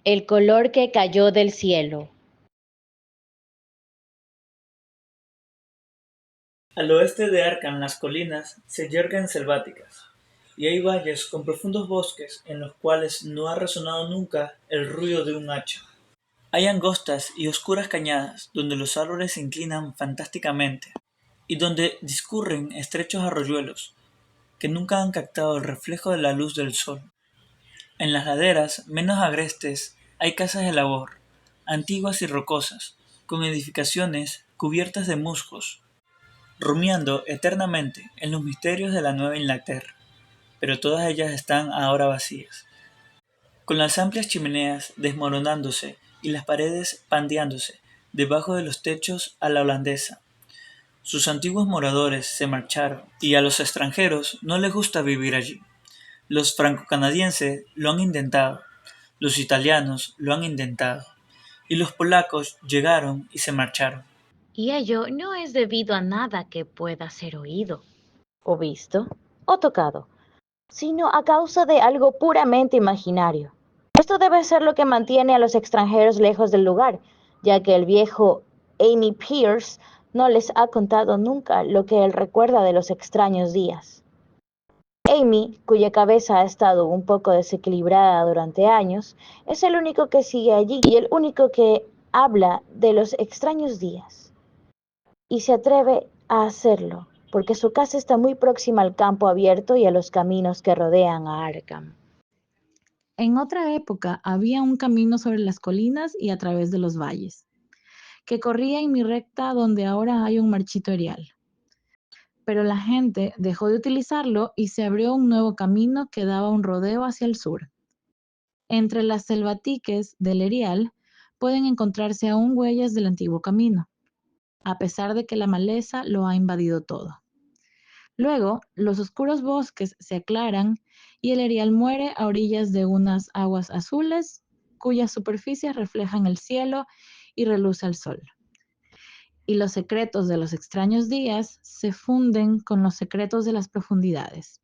El color que cayó del cielo. Al oeste de Arkham las colinas se yerguen selváticas, y hay valles con profundos bosques en los cuales no ha resonado nunca el ruido de un hacha. Hay angostas y oscuras cañadas donde los árboles se inclinan fantásticamente, y donde discurren estrechos arroyuelos que nunca han captado el reflejo de la luz del sol. En las laderas menos agrestes hay casas de labor, antiguas y rocosas, con edificaciones cubiertas de musgos, rumiando eternamente en los misterios de la Nueva Inglaterra, pero todas ellas están ahora vacías, con las amplias chimeneas desmoronándose y las paredes pandeándose debajo de los techos a la holandesa. Sus antiguos moradores se marcharon y a los extranjeros no les gusta vivir allí. Los franco-canadienses lo han intentado, los italianos lo han intentado, y los polacos llegaron y se marcharon. Y ello no es debido a nada que pueda ser oído, o visto, o tocado, sino a causa de algo puramente imaginario. Esto debe ser lo que mantiene a los extranjeros lejos del lugar, ya que el viejo Amy Pierce no les ha contado nunca lo que él recuerda de los extraños días. Amy, cuya cabeza ha estado un poco desequilibrada durante años, es el único que sigue allí y el único que habla de los extraños días. Y se atreve a hacerlo, porque su casa está muy próxima al campo abierto y a los caminos que rodean a Arkham. En otra época había un camino sobre las colinas y a través de los valles, que corría en mi recta donde ahora hay un marchito erial. Pero la gente dejó de utilizarlo y se abrió un nuevo camino que daba un rodeo hacia el sur. Entre las selvatiques del erial pueden encontrarse aún huellas del antiguo camino, a pesar de que la maleza lo ha invadido todo. Luego, los oscuros bosques se aclaran y el erial muere a orillas de unas aguas azules cuyas superficies reflejan el cielo y reluce el sol. Y los secretos de los extraños días se funden con los secretos de las profundidades.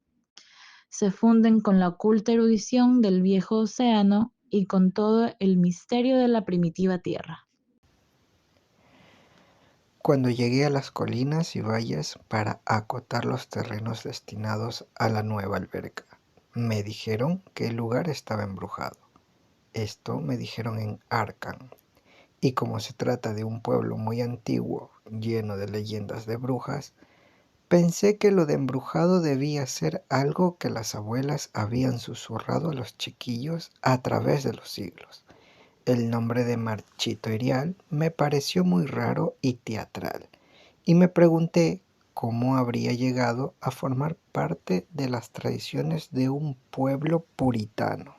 Se funden con la oculta erudición del viejo océano y con todo el misterio de la primitiva tierra. Cuando llegué a las colinas y valles para acotar los terrenos destinados a la nueva alberca, me dijeron que el lugar estaba embrujado. Esto me dijeron en Arkham, y como se trata de un pueblo muy antiguo, lleno de leyendas de brujas, pensé que lo de embrujado debía ser algo que las abuelas habían susurrado a los chiquillos a través de los siglos. El nombre de Marchito Erial me pareció muy raro y teatral, y me pregunté cómo habría llegado a formar parte de las tradiciones de un pueblo puritano.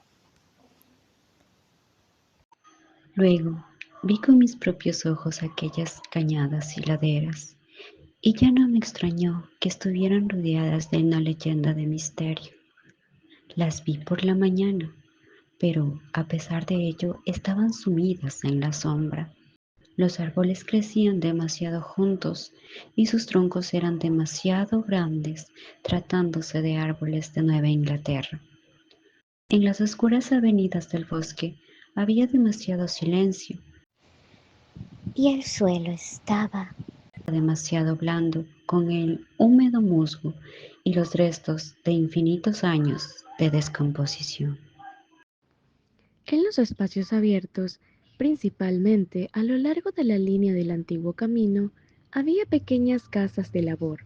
Luego vi con mis propios ojos aquellas cañadas y laderas, y ya no me extrañó que estuvieran rodeadas de una leyenda de misterio. Las vi por la mañana, pero a pesar de ello estaban sumidas en la sombra. Los árboles crecían demasiado juntos y sus troncos eran demasiado grandes tratándose de árboles de Nueva Inglaterra. En las oscuras avenidas del bosque había demasiado silencio Y el suelo estaba demasiado blando con el húmedo musgo y los restos de infinitos años de descomposición. En los espacios abiertos, principalmente a lo largo de la línea del antiguo camino, había pequeñas casas de labor,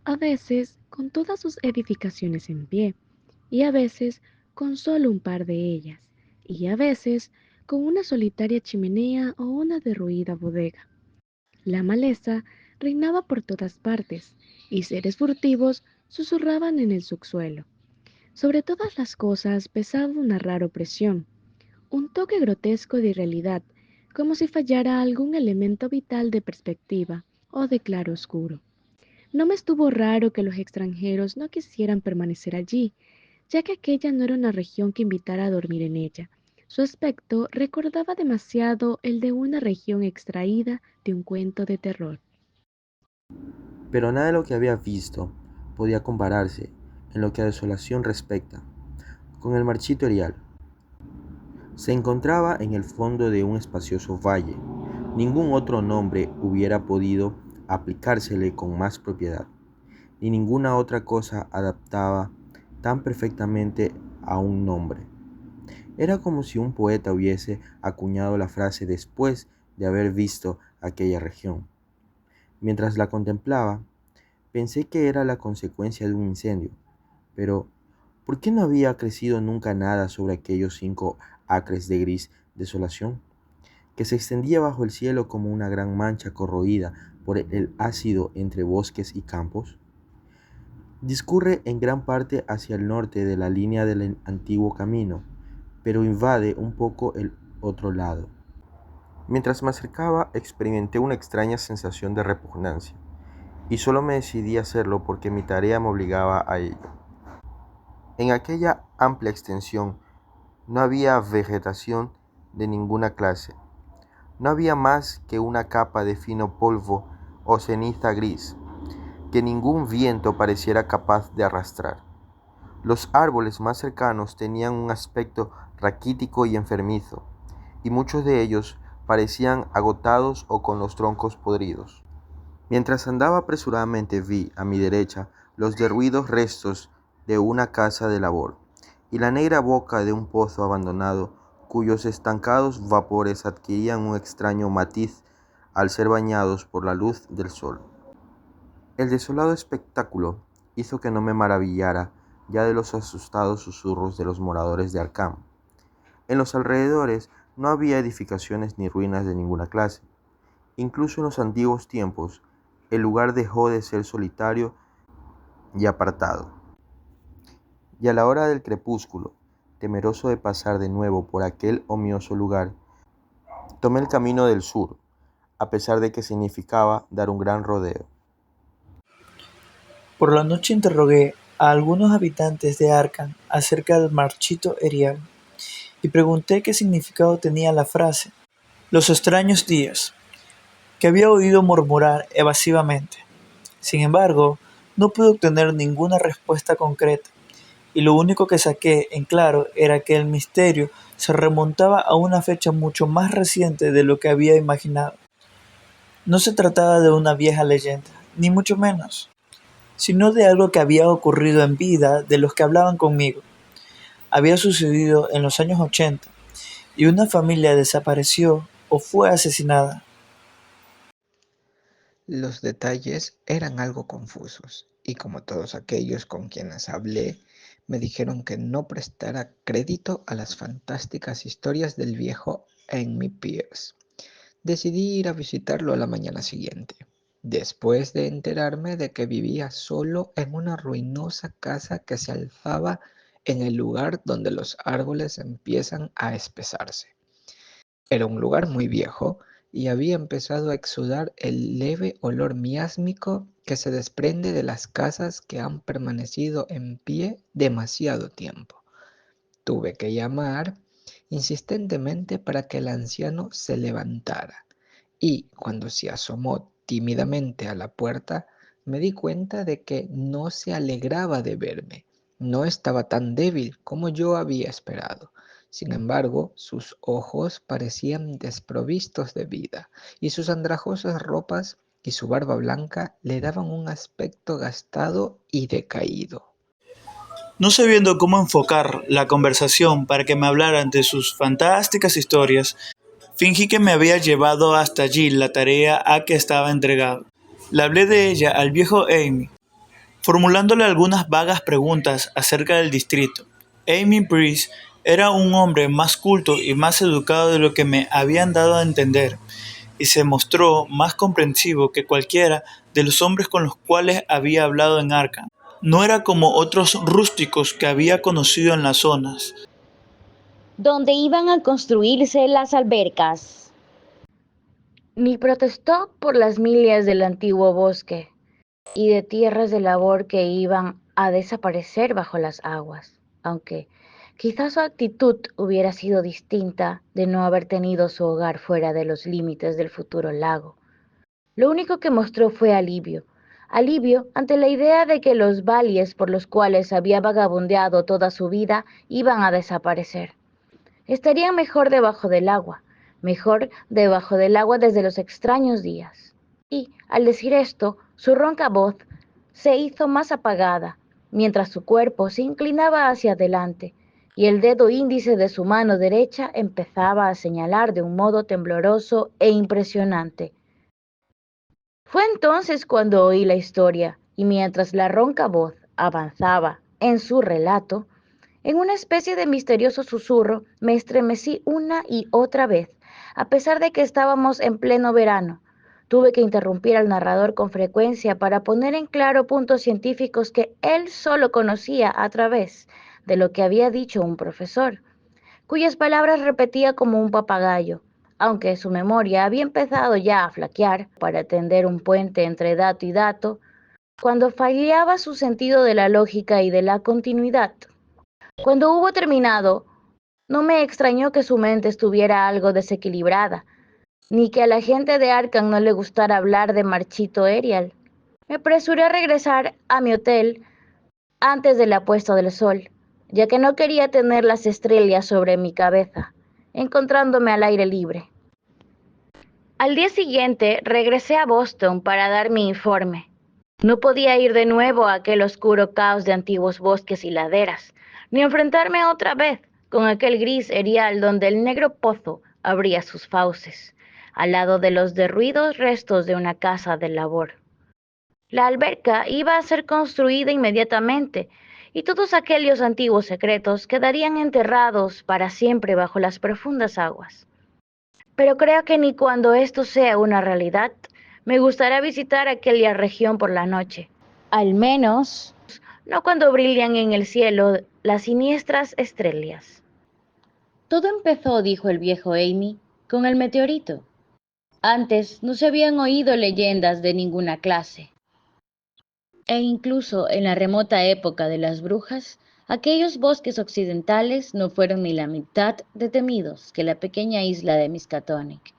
a veces con todas sus edificaciones en pie, y a veces con solo un par de ellas, y a veces con una solitaria chimenea o una derruida bodega. La maleza reinaba por todas partes, y seres furtivos susurraban en el subsuelo. Sobre todas las cosas pesaba una rara opresión, un toque grotesco de irrealidad, como si fallara algún elemento vital de perspectiva o de claroscuro. No me estuvo raro que los extranjeros no quisieran permanecer allí, ya que aquella no era una región que invitara a dormir en ella. Su aspecto recordaba demasiado el de una región extraída de un cuento de terror. Pero nada de lo que había visto podía compararse, en lo que a desolación respecta, con el marchito erial. Se encontraba en el fondo de un espacioso valle. Ningún otro nombre hubiera podido aplicársele con más propiedad, ni ninguna otra cosa adaptaba tan perfectamente a un nombre. Era como si un poeta hubiese acuñado la frase después de haber visto aquella región. Mientras la contemplaba, pensé que era la consecuencia de un incendio, pero ¿por qué no había crecido nunca nada sobre aquellos 5 acres de gris desolación, que se extendía bajo el cielo como una gran mancha corroída por el ácido entre bosques y campos? Discurre en gran parte hacia el norte de la línea del antiguo camino, pero invade un poco el otro lado. Mientras me acercaba, experimenté una extraña sensación de repugnancia, y solo me decidí a hacerlo porque mi tarea me obligaba a ello. En aquella amplia extensión no había vegetación de ninguna clase. No había más que una capa de fino polvo o ceniza gris, que ningún viento pareciera capaz de arrastrar. Los árboles más cercanos tenían un aspecto raquítico y enfermizo, y muchos de ellos parecían agotados o con los troncos podridos. Mientras andaba apresuradamente vi, a mi derecha, los derruidos restos de una casa de labor, y la negra boca de un pozo abandonado, cuyos estancados vapores adquirían un extraño matiz al ser bañados por la luz del sol. El desolado espectáculo hizo que no me maravillara ya de los asustados susurros de los moradores de Arkham. En los alrededores no había edificaciones ni ruinas de ninguna clase. Incluso en los antiguos tiempos, el lugar dejó de ser solitario y apartado. Y a la hora del crepúsculo, temeroso de pasar de nuevo por aquel ominoso lugar, tomé el camino del sur, a pesar de que significaba dar un gran rodeo. Por la noche interrogué a algunos habitantes de Arkham acerca del marchito erial y pregunté qué significado tenía la frase «los extraños días», que había oído murmurar evasivamente. Sin embargo, no pude obtener ninguna respuesta concreta, y lo único que saqué en claro era que el misterio se remontaba a una fecha mucho más reciente de lo que había imaginado. No se trataba de una vieja leyenda, ni mucho menos, sino de algo que había ocurrido en vida de los que hablaban conmigo. Había sucedido en los años 80, y una familia desapareció o fue asesinada. Los detalles eran algo confusos, y como todos aquellos con quienes hablé, me dijeron que no prestara crédito a las fantásticas historias del viejo Amy Pierce. Decidí ir a visitarlo a la mañana siguiente, después de enterarme de que vivía solo en una ruinosa casa que se alzaba en el lugar donde los árboles empiezan a espesarse. Era un lugar muy viejo y había empezado a exudar el leve olor miásmico que se desprende de las casas que han permanecido en pie demasiado tiempo. Tuve que llamar insistentemente para que el anciano se levantara, y cuando se asomó tímidamente a la puerta, me di cuenta de que no se alegraba de verme. No estaba tan débil como yo había esperado. Sin embargo, sus ojos parecían desprovistos de vida, y sus andrajosas ropas y su barba blanca le daban un aspecto gastado y decaído. No sabiendo cómo enfocar la conversación para que me hablaran de sus fantásticas historias, fingí que me había llevado hasta allí la tarea a que estaba entregado. Le hablé de ella al viejo Amy, formulándole algunas vagas preguntas acerca del distrito. Amy Pierce era un hombre más culto y más educado de lo que me habían dado a entender, y se mostró más comprensivo que cualquiera de los hombres con los cuales había hablado en Arkham. No era como otros rústicos que había conocido en las zonas donde iban a construirse las albercas, ni protestó por las millas del antiguo bosque y de tierras de labor que iban a desaparecer bajo las aguas, aunque quizás su actitud hubiera sido distinta de no haber tenido su hogar fuera de los límites del futuro lago. Lo único que mostró fue alivio ante la idea de que los valles por los cuales había vagabundeado toda su vida iban a desaparecer. estarían mejor debajo del agua desde los extraños días. Y, al decir esto, su ronca voz se hizo más apagada, mientras su cuerpo se inclinaba hacia adelante, y el dedo índice de su mano derecha empezaba a señalar de un modo tembloroso e impresionante. Fue entonces cuando oí la historia, y mientras la ronca voz avanzaba en su relato, en una especie de misterioso susurro me estremecí una y otra vez, a pesar de que estábamos en pleno verano. Tuve que interrumpir al narrador con frecuencia para poner en claro puntos científicos que él solo conocía a través de lo que había dicho un profesor, cuyas palabras repetía como un papagayo, aunque su memoria había empezado ya a flaquear para tender un puente entre dato y dato, cuando fallaba su sentido de la lógica y de la continuidad. Cuando hubo terminado, no me extrañó que su mente estuviera algo desequilibrada, ni que a la gente de Arkham no le gustara hablar de Marchito Ariel. Me apresuré a regresar a mi hotel antes de la puesta del sol, ya que no quería tener las estrellas sobre mi cabeza, encontrándome al aire libre. Al día siguiente regresé a Boston para dar mi informe. No podía ir de nuevo a aquel oscuro caos de antiguos bosques y laderas, ni enfrentarme otra vez con aquel gris erial donde el negro pozo abría sus fauces, al lado de los derruidos restos de una casa de labor. La alberca iba a ser construida inmediatamente, y todos aquellos antiguos secretos quedarían enterrados para siempre bajo las profundas aguas. Pero creo que ni cuando esto sea una realidad, me gustaría visitar aquella región por la noche. Al menos, no cuando brillan en el cielo las siniestras estrellas. Todo empezó, dijo el viejo Amy, con el meteorito. Antes no se habían oído leyendas de ninguna clase. E incluso en la remota época de las brujas, aquellos bosques occidentales no fueron ni la mitad de temidos que la pequeña isla de Miskatonic,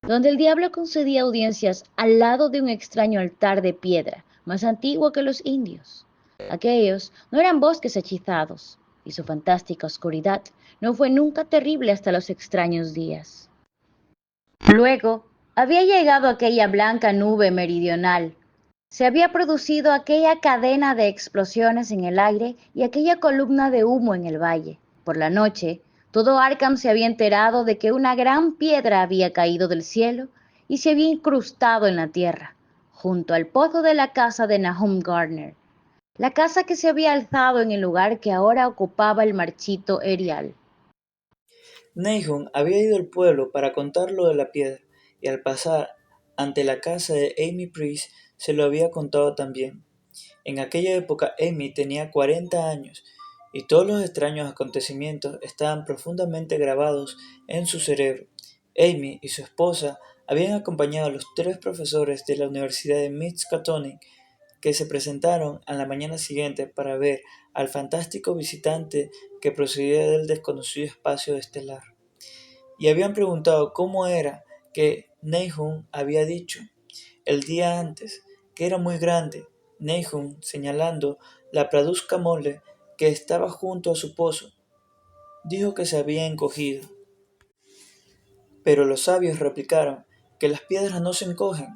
donde el diablo concedía audiencias al lado de un extraño altar de piedra, más antiguo que los indios. Aquellos no eran bosques hechizados, y su fantástica oscuridad no fue nunca terrible hasta los extraños días. Luego, había llegado aquella blanca nube meridional. Se había producido aquella cadena de explosiones en el aire y aquella columna de humo en el valle. Por la noche, todo Arkham se había enterado de que una gran piedra había caído del cielo y se había incrustado en la tierra, junto al pozo de la casa de Nahum Gardner, la casa que se había alzado en el lugar que ahora ocupaba el marchito Ariel. Nahum había ido al pueblo para contar lo de la piedra, y al pasar ante la casa de Amy Priest se lo había contado también. En aquella época Amy tenía 40 años, y todos los extraños acontecimientos estaban profundamente grabados en su cerebro. Amy y su esposa habían acompañado a los 3 profesores de la Universidad de Miskatonic que se presentaron a la mañana siguiente para ver al fantástico visitante que procedía del desconocido espacio estelar, y habían preguntado cómo era que Nahum había dicho el día antes que era muy grande. Nahum, señalando la praduzca mole que estaba junto a su pozo, dijo que se había encogido. Pero los sabios replicaron que las piedras no se encogen.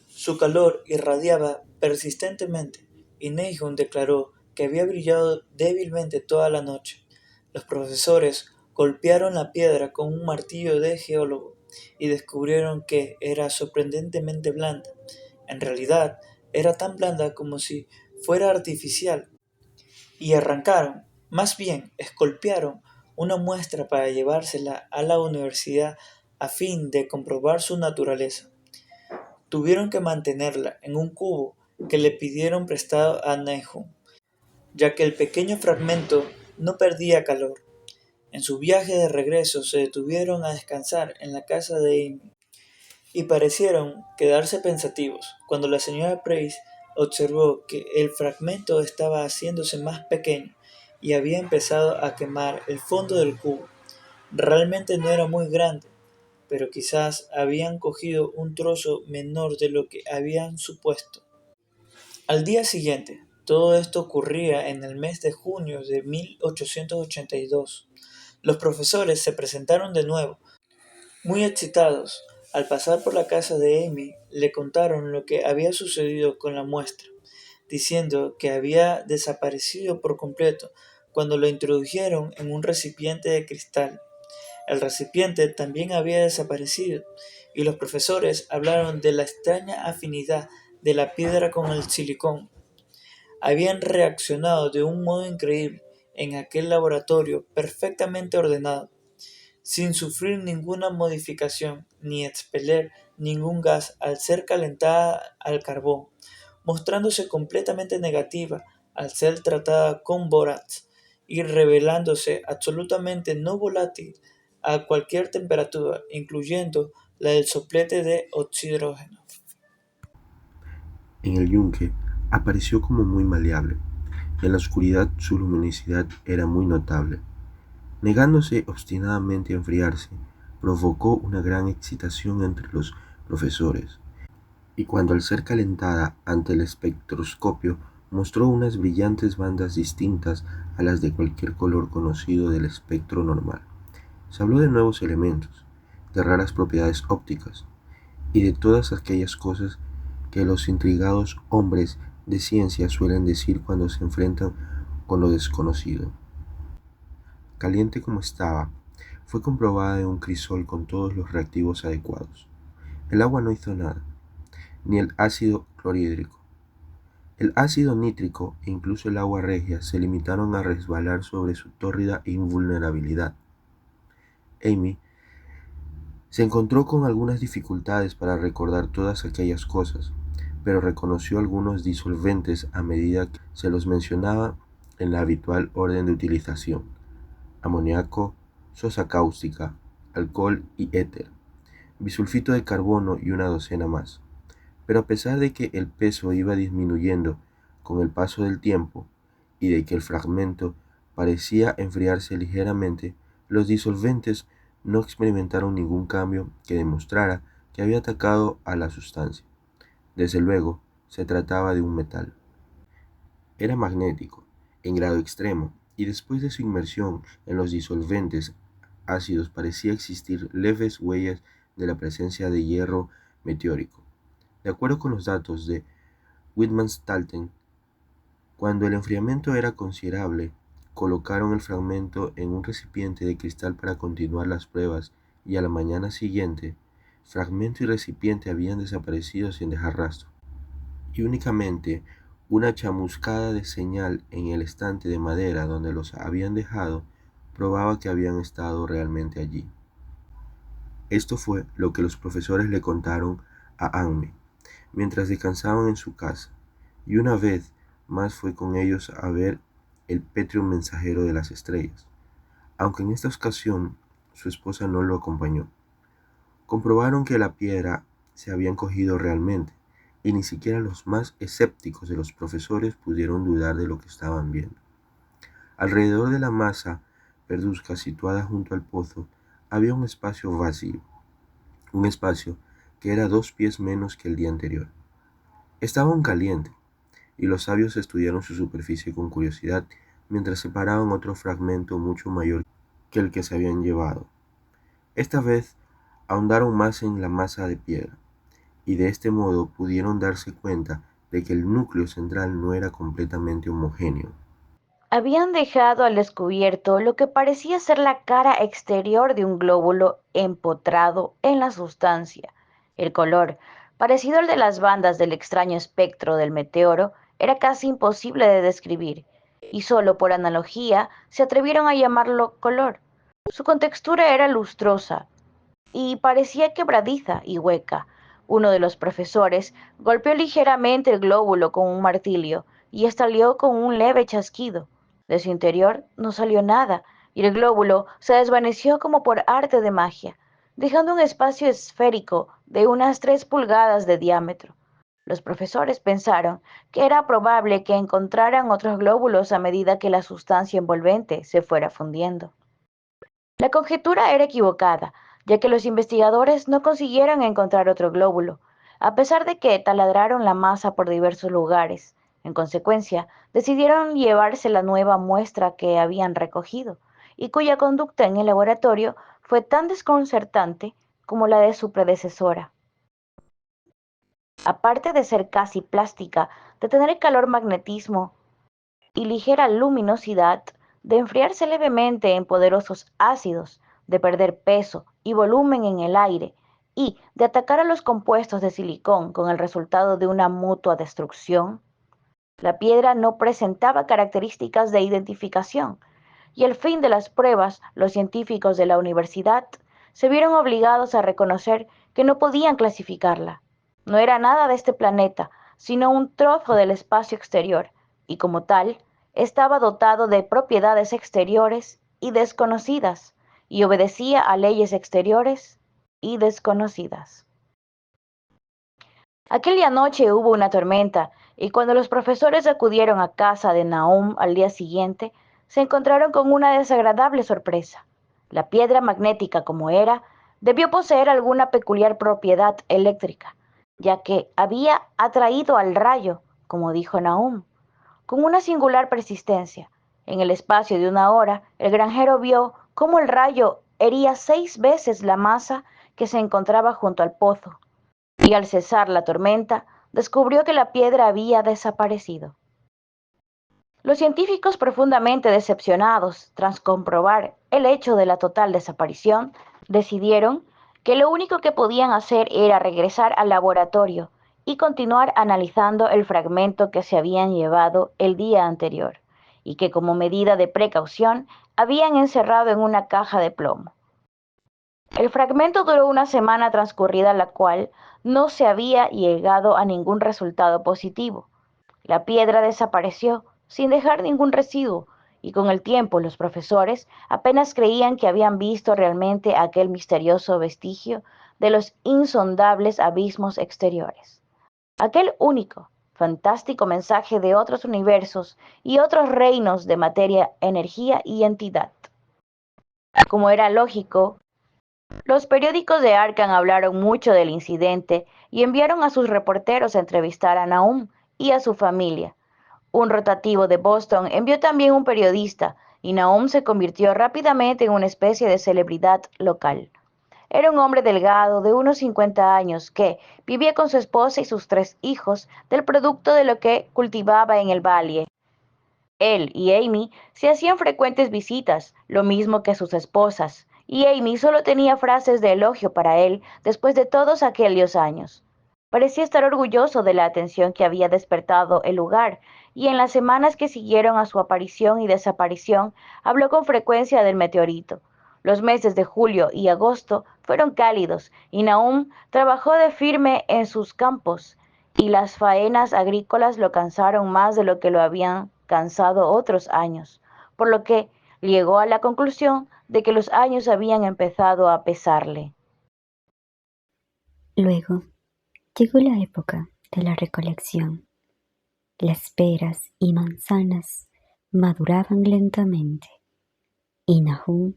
Su calor irradiaba persistentemente, y Nahum declaró que había brillado débilmente toda la noche. Los profesores golpearon la piedra con un martillo de geólogo y descubrieron que era sorprendentemente blanda. En realidad, era tan blanda como si fuera artificial, y arrancaron, más bien esculpieron, una muestra para llevársela a la universidad a fin de comprobar su naturaleza. Tuvieron que mantenerla en un cubo que le pidieron prestado a Nahum, ya que el pequeño fragmento no perdía calor. En su viaje de regreso se detuvieron a descansar en la casa de Amy y parecieron quedarse pensativos cuando la señora Price observó que el fragmento estaba haciéndose más pequeño y había empezado a quemar el fondo del cubo. Realmente no era muy grande, pero quizás habían cogido un trozo menor de lo que habían supuesto. Al día siguiente, todo esto ocurría en el mes de junio de 1882. Los profesores se presentaron de nuevo, muy excitados. Al pasar por la casa de Amy, le contaron lo que había sucedido con la muestra, diciendo que había desaparecido por completo cuando lo introdujeron en un recipiente de cristal. El recipiente también había desaparecido, y los profesores hablaron de la extraña afinidad de la piedra con el silicón. Habían reaccionado de un modo increíble en aquel laboratorio perfectamente ordenado, sin sufrir ninguna modificación ni expeler ningún gas al ser calentada al carbón, mostrándose completamente negativa al ser tratada con bórax y revelándose absolutamente no volátil a cualquier temperatura, incluyendo la del soplete de oxígeno. En el yunque apareció como muy maleable, y en la oscuridad su luminosidad era muy notable. Negándose obstinadamente a enfriarse, provocó una gran excitación entre los profesores, y cuando al ser calentada ante el espectroscopio mostró unas brillantes bandas distintas a las de cualquier color conocido del espectro normal. Se habló de nuevos elementos, de raras propiedades ópticas, y de todas aquellas cosas que los intrigados hombres de ciencia suelen decir cuando se enfrentan con lo desconocido. Caliente como estaba, fue comprobada en un crisol con todos los reactivos adecuados. El agua no hizo nada, ni el ácido clorhídrico. El ácido nítrico e incluso el agua regia se limitaron a resbalar sobre su tórrida invulnerabilidad. Amy se encontró con algunas dificultades para recordar todas aquellas cosas, pero reconoció algunos disolventes a medida que se los mencionaba en la habitual orden de utilización: amoníaco, sosa cáustica, alcohol y éter, bisulfito de carbono y una docena más. Pero a pesar de que el peso iba disminuyendo con el paso del tiempo y de que el fragmento parecía enfriarse ligeramente, los disolventes no experimentaron ningún cambio que demostrara que había atacado a la sustancia. Desde luego, se trataba de un metal. Era magnético, en grado extremo, y después de su inmersión en los disolventes ácidos parecía existir leves huellas de la presencia de hierro meteórico. De acuerdo con los datos de Widmanstätten, cuando el enfriamiento era considerable, colocaron el fragmento en un recipiente de cristal para continuar las pruebas, y a la mañana siguiente, fragmento y recipiente habían desaparecido sin dejar rastro, y únicamente una chamuscada de señal en el estante de madera donde los habían dejado probaba que habían estado realmente allí. Esto fue lo que los profesores le contaron a Amy mientras descansaban en su casa, y una vez más fue con ellos a ver el pétreo mensajero de las estrellas, aunque en esta ocasión su esposa no lo acompañó. Comprobaron que la piedra se había encogido realmente, y ni siquiera los más escépticos de los profesores pudieron dudar de lo que estaban viendo. Alrededor de la masa verduzca situada junto al pozo había un espacio vacío, un espacio que era 2 pies menos que el día anterior. Estaba aún caliente, y los sabios estudiaron su superficie con curiosidad mientras separaban otro fragmento mucho mayor que el que se habían llevado. Esta vez ahondaron más en la masa de piedra, y de este modo pudieron darse cuenta de que el núcleo central no era completamente homogéneo. Habían dejado al descubierto lo que parecía ser la cara exterior de un glóbulo empotrado en la sustancia. El color, parecido al de las bandas del extraño espectro del meteoro, era casi imposible de describir, y solo por analogía se atrevieron a llamarlo color. Su contextura era lustrosa y parecía quebradiza y hueca. Uno de los profesores golpeó ligeramente el glóbulo con un martillo y estalló con un leve chasquido. De su interior no salió nada, y el glóbulo se desvaneció como por arte de magia, dejando un espacio esférico de unas 3 pulgadas de diámetro. Los profesores pensaron que era probable que encontraran otros glóbulos a medida que la sustancia envolvente se fuera fundiendo. La conjetura era equivocada, ya que los investigadores no consiguieron encontrar otro glóbulo, a pesar de que taladraron la masa por diversos lugares. En consecuencia, decidieron llevarse la nueva muestra que habían recogido, y cuya conducta en el laboratorio fue tan desconcertante como la de su predecesora. Aparte de ser casi plástica, de tener calor, magnetismo y ligera luminosidad, de enfriarse levemente en poderosos ácidos, de perder peso y volumen en el aire y de atacar a los compuestos de silicón con el resultado de una mutua destrucción, la piedra no presentaba características de identificación y al fin de las pruebas los científicos de la universidad se vieron obligados a reconocer que no podían clasificarla. No era nada de este planeta, sino un trozo del espacio exterior, y como tal, estaba dotado de propiedades exteriores y desconocidas, y obedecía a leyes exteriores y desconocidas. Aquella noche hubo una tormenta, y cuando los profesores acudieron a casa de Nahum al día siguiente, se encontraron con una desagradable sorpresa. La piedra magnética, como era, debió poseer alguna peculiar propiedad eléctrica, ya que había atraído al rayo, como dijo Nahum, con una singular persistencia. En el espacio de una hora, el granjero vio cómo el rayo hería 6 veces la masa que se encontraba junto al pozo, y al cesar la tormenta, descubrió que la piedra había desaparecido. Los científicos, profundamente decepcionados tras comprobar el hecho de la total desaparición, decidieron que lo único que podían hacer era regresar al laboratorio y continuar analizando el fragmento que se habían llevado el día anterior y que como medida de precaución habían encerrado en una caja de plomo. El fragmento duró una semana transcurrida la cual no se había llegado a ningún resultado positivo. La piedra desapareció sin dejar ningún residuo y con el tiempo los profesores apenas creían que habían visto realmente aquel misterioso vestigio de los insondables abismos exteriores. Aquel único, fantástico mensaje de otros universos y otros reinos de materia, energía y entidad. Como era lógico, los periódicos de Arkham hablaron mucho del incidente y enviaron a sus reporteros a entrevistar a Nahum y a su familia. Un rotativo de Boston envió también un periodista y Nahum se convirtió rápidamente en una especie de celebridad local. Era un hombre delgado de unos 50 años que vivía con su esposa y sus 3 hijos del producto de lo que cultivaba en el valle. Él y Amy se hacían frecuentes visitas, lo mismo que sus esposas, y Amy solo tenía frases de elogio para él después de todos aquellos años. Parecía estar orgulloso de la atención que había despertado el lugar, y en las semanas que siguieron a su aparición y desaparición, habló con frecuencia del meteorito. Los meses de julio y agosto fueron cálidos, y Nahum trabajó de firme en sus campos, y las faenas agrícolas lo cansaron más de lo que lo habían cansado otros años, por lo que llegó a la conclusión de que los años habían empezado a pesarle. Luego llegó la época de la recolección. Las peras y manzanas maduraban lentamente, y Nahum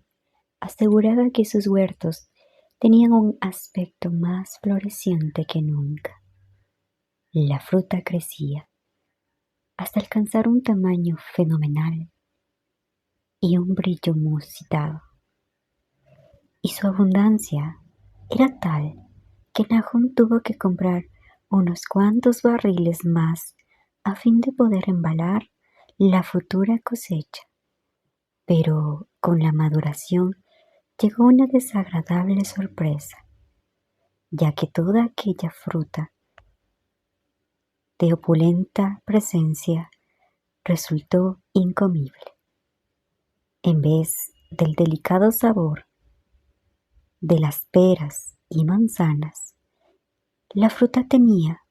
aseguraba que sus huertos tenían un aspecto más floreciente que nunca. La fruta crecía hasta alcanzar un tamaño fenomenal y un brillo musitado. Y su abundancia era tal que Nahum tuvo que comprar unos cuantos barriles más a fin de poder embalar la futura cosecha. Pero con la maduración llegó una desagradable sorpresa, ya que toda aquella fruta de opulenta presencia resultó incomible. En vez del delicado sabor de las peras y manzanas, la fruta tenía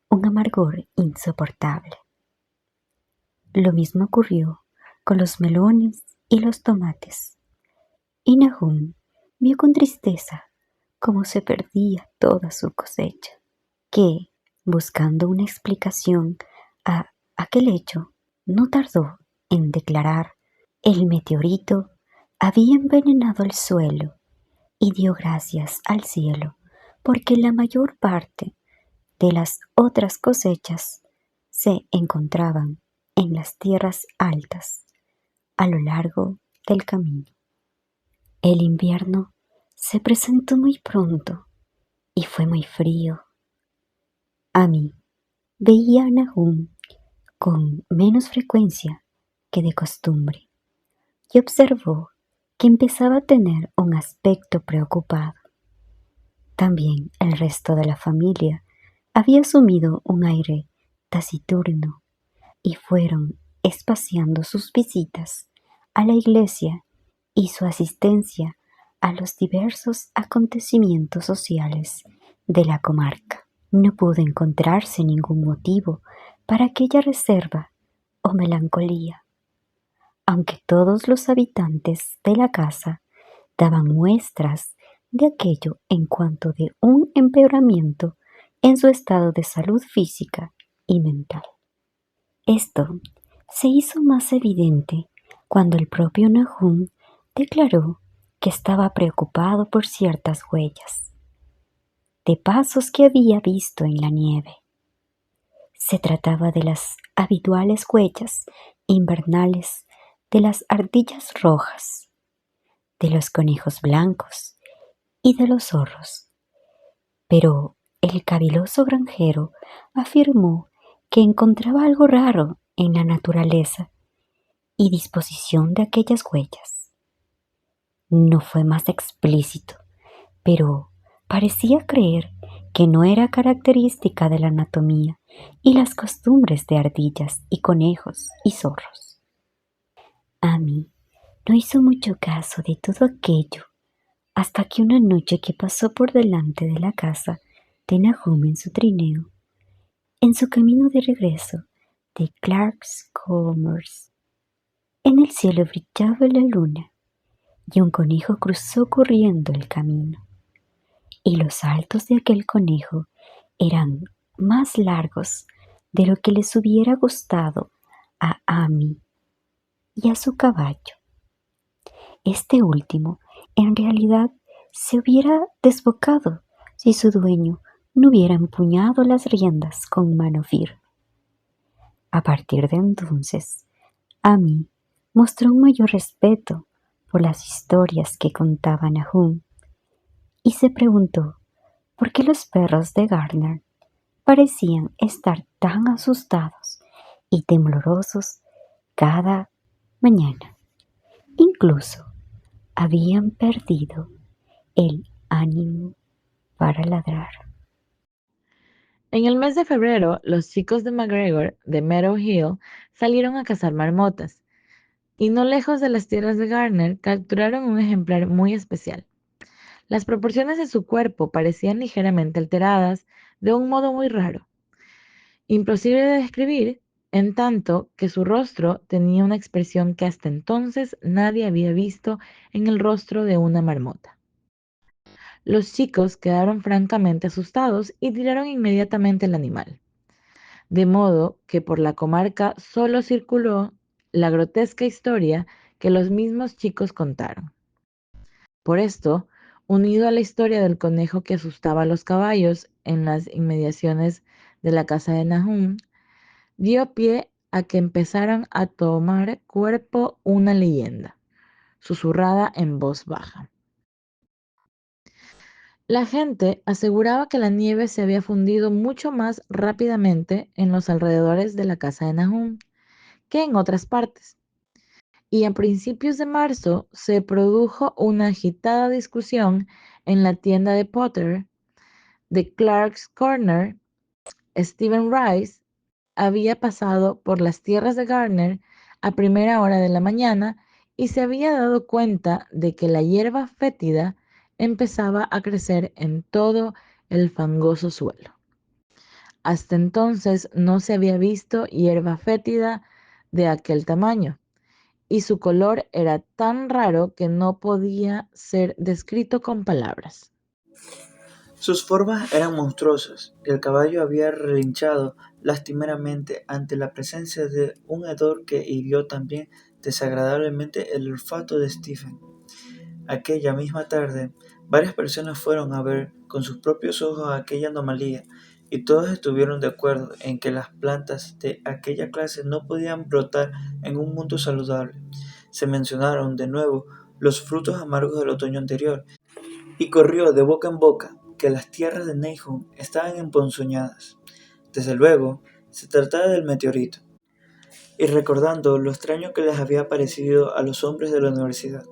un amargor insoportable. Lo mismo ocurrió con los melones y los tomates, y Nahum vio con tristeza cómo se perdía toda su cosecha, que, buscando una explicación a aquel hecho, no tardó en declarar: el meteorito había envenenado el suelo y dio gracias al cielo porque la mayor parte de las otras cosechas se encontraban en las tierras altas a lo largo del camino. El invierno se presentó muy pronto y fue muy frío. Amy veía a Nahum con menos frecuencia que de costumbre y observó que empezaba a tener un aspecto preocupado. También el resto de la familia había asumido un aire taciturno y fueron espaciando sus visitas a la iglesia y su asistencia a los diversos acontecimientos sociales de la comarca. No pudo encontrarse ningún motivo para aquella reserva o melancolía, aunque todos los habitantes de la casa daban muestras de aquello en cuanto de un empeoramiento en su estado de salud física y mental. Esto se hizo más evidente cuando el propio Nahum declaró que estaba preocupado por ciertas huellas de pasos que había visto en la nieve. Se trataba de las habituales huellas invernales de las ardillas rojas, de los conejos blancos y de los zorros. Pero el caviloso granjero afirmó que encontraba algo raro en la naturaleza y disposición de aquellas huellas. No fue más explícito, pero parecía creer que no era característica de la anatomía y las costumbres de ardillas y conejos y zorros. Amy no hizo mucho caso de todo aquello hasta que una noche que pasó por delante de la casa de Nahum en su trineo, en su camino de regreso de Clark's Commerce, en el cielo brillaba la luna y un conejo cruzó corriendo el camino, y los saltos de aquel conejo eran más largos de lo que les hubiera gustado a Amy y a su caballo. Este último, en realidad, se hubiera desbocado si su dueño no hubiera empuñado las riendas con mano firme. A partir de entonces, Amy mostró un mayor respeto por las historias que contaba Nahum y se preguntó por qué los perros de Gardner parecían estar tan asustados y temblorosos cada mañana. Incluso habían perdido el ánimo para ladrar. En el mes de febrero, los chicos de McGregor de Meadow Hill salieron a cazar marmotas, y no lejos de las tierras de Gardner capturaron un ejemplar muy especial. Las proporciones de su cuerpo parecían ligeramente alteradas de un modo muy raro, imposible de describir, en tanto que su rostro tenía una expresión que hasta entonces nadie había visto en el rostro de una marmota. Los chicos quedaron francamente asustados y tiraron inmediatamente el animal, de modo que por la comarca solo circuló la grotesca historia que los mismos chicos contaron. Por esto, unido a la historia del conejo que asustaba a los caballos en las inmediaciones de la casa de Nahum, dio pie a que empezaran a tomar cuerpo una leyenda, susurrada en voz baja. La gente aseguraba que la nieve se había fundido mucho más rápidamente en los alrededores de la casa de Nahum que en otras partes, y a principios de marzo se produjo una agitada discusión en la tienda de Potter de Clark's Corner. Stephen Rice había pasado por las tierras de Gardner a primera hora de la mañana y se había dado cuenta de que la hierba fétida empezaba a crecer en todo el fangoso suelo. Hasta entonces no se había visto hierba fétida de aquel tamaño, y su color era tan raro que no podía ser descrito con palabras. Sus formas eran monstruosas, y el caballo había relinchado lastimeramente ante la presencia de un hedor que hirió también desagradablemente el olfato de Stephen. Aquella misma tarde, varias personas fueron a ver con sus propios ojos aquella anomalía, y todos estuvieron de acuerdo en que las plantas de aquella clase no podían brotar en un mundo saludable. se mencionaron de nuevo los frutos amargos del otoño anterior, y corrió de boca en boca que las tierras de Nahum estaban emponzoñadas. Desde luego, se trataba del meteorito. Y recordando lo extraño que les había parecido a los hombres de la universidad,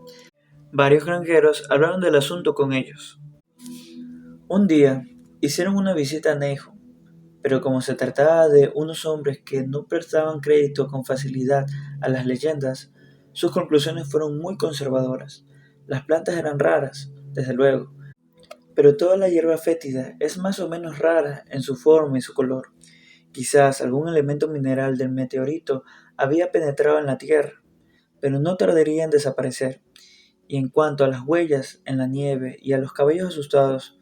varios granjeros hablaron del asunto con ellos. Un día hicieron una visita a Nahum, pero como se trataba de unos hombres que no prestaban crédito con facilidad a las leyendas, sus conclusiones fueron muy conservadoras. Las plantas eran raras, desde luego, pero toda la hierba fétida es más o menos rara en su forma y su color. Quizás algún elemento mineral del meteorito había penetrado en la tierra, pero no tardaría en desaparecer. Y en cuanto a las huellas en la nieve y a los caballos asustados,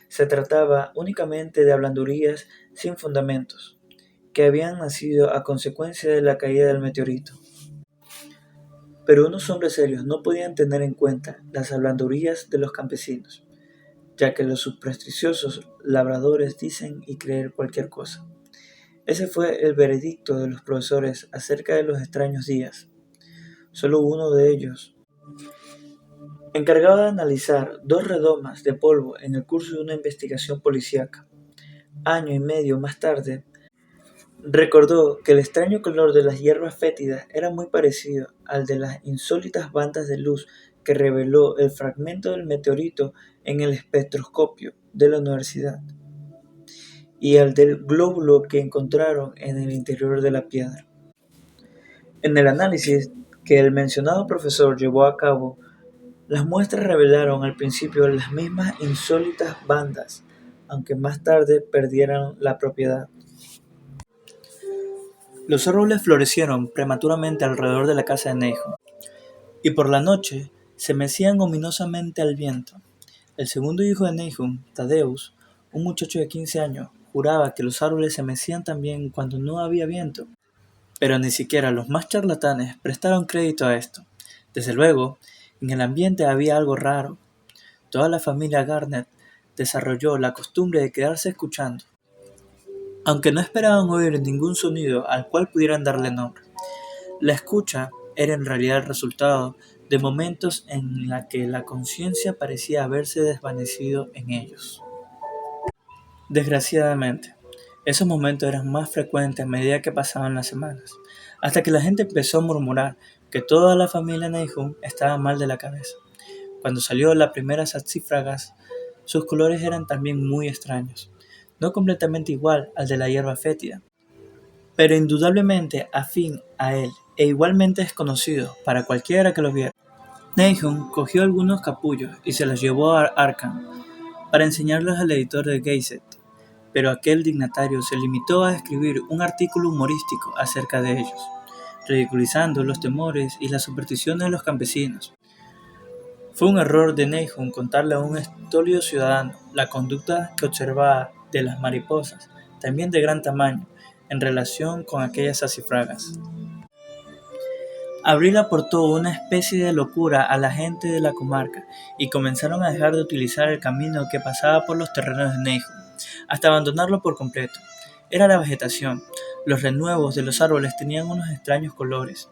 se trataba únicamente de habladurías sin fundamentos, que habían nacido a consecuencia de la caída del meteorito. Pero unos hombres serios no podían tener en cuenta las habladurías de los campesinos, ya que los supersticiosos labradores dicen y creer cualquier cosa. Ese fue el veredicto de los profesores acerca de los extraños días. Solo uno de ellos, encargado de analizar 2 redomas de polvo en el curso de una investigación policíaca, año y medio más tarde, recordó que el extraño color de las hierbas fétidas era muy parecido al de las insólitas bandas de luz que reveló el fragmento del meteorito en el espectroscopio de la universidad, y al del glóbulo que encontraron en el interior de la piedra. En el análisis que el mencionado profesor llevó a cabo, las muestras revelaron al principio las mismas insólitas bandas, aunque más tarde perdieran la propiedad. Los árboles florecieron prematuramente alrededor de la casa de Nahum, y por la noche se mecían ominosamente al viento. El segundo hijo de Nahum, Thaddeus, un muchacho de 15 años, juraba que los árboles se mecían también cuando no había viento, pero ni siquiera los más charlatanes prestaron crédito a esto. Desde luego, en el ambiente había algo raro. Toda la familia Garnet desarrolló la costumbre de quedarse escuchando, aunque no esperaban oír ningún sonido al cual pudieran darle nombre. La escucha era en realidad el resultado de momentos en la que la conciencia parecía haberse desvanecido en ellos. Desgraciadamente, esos momentos eran más frecuentes a medida que pasaban las semanas, hasta que la gente empezó a murmurar que toda la familia Nahum estaba mal de la cabeza. Cuando salió la primera saxifragas, sus colores eran también muy extraños, no completamente igual al de la hierba fétida, pero indudablemente afín a él e igualmente desconocido para cualquiera que los viera. Nahum cogió algunos capullos y se los llevó a Arkham para enseñarlos al editor de Gazette, pero aquel dignatario se limitó a escribir un artículo humorístico acerca de ellos, ridiculizando los temores y las supersticiones de los campesinos. Fue un error de Nahum contarle a un estólido ciudadano la conducta que observaba de las mariposas, también de gran tamaño, en relación con aquellas saxifragas. Abril aportó una especie de locura a la gente de la comarca y comenzaron a dejar de utilizar el camino que pasaba por los terrenos de Nahum, hasta abandonarlo por completo. Era la vegetación. Los renuevos de los árboles tenían unos extraños colores,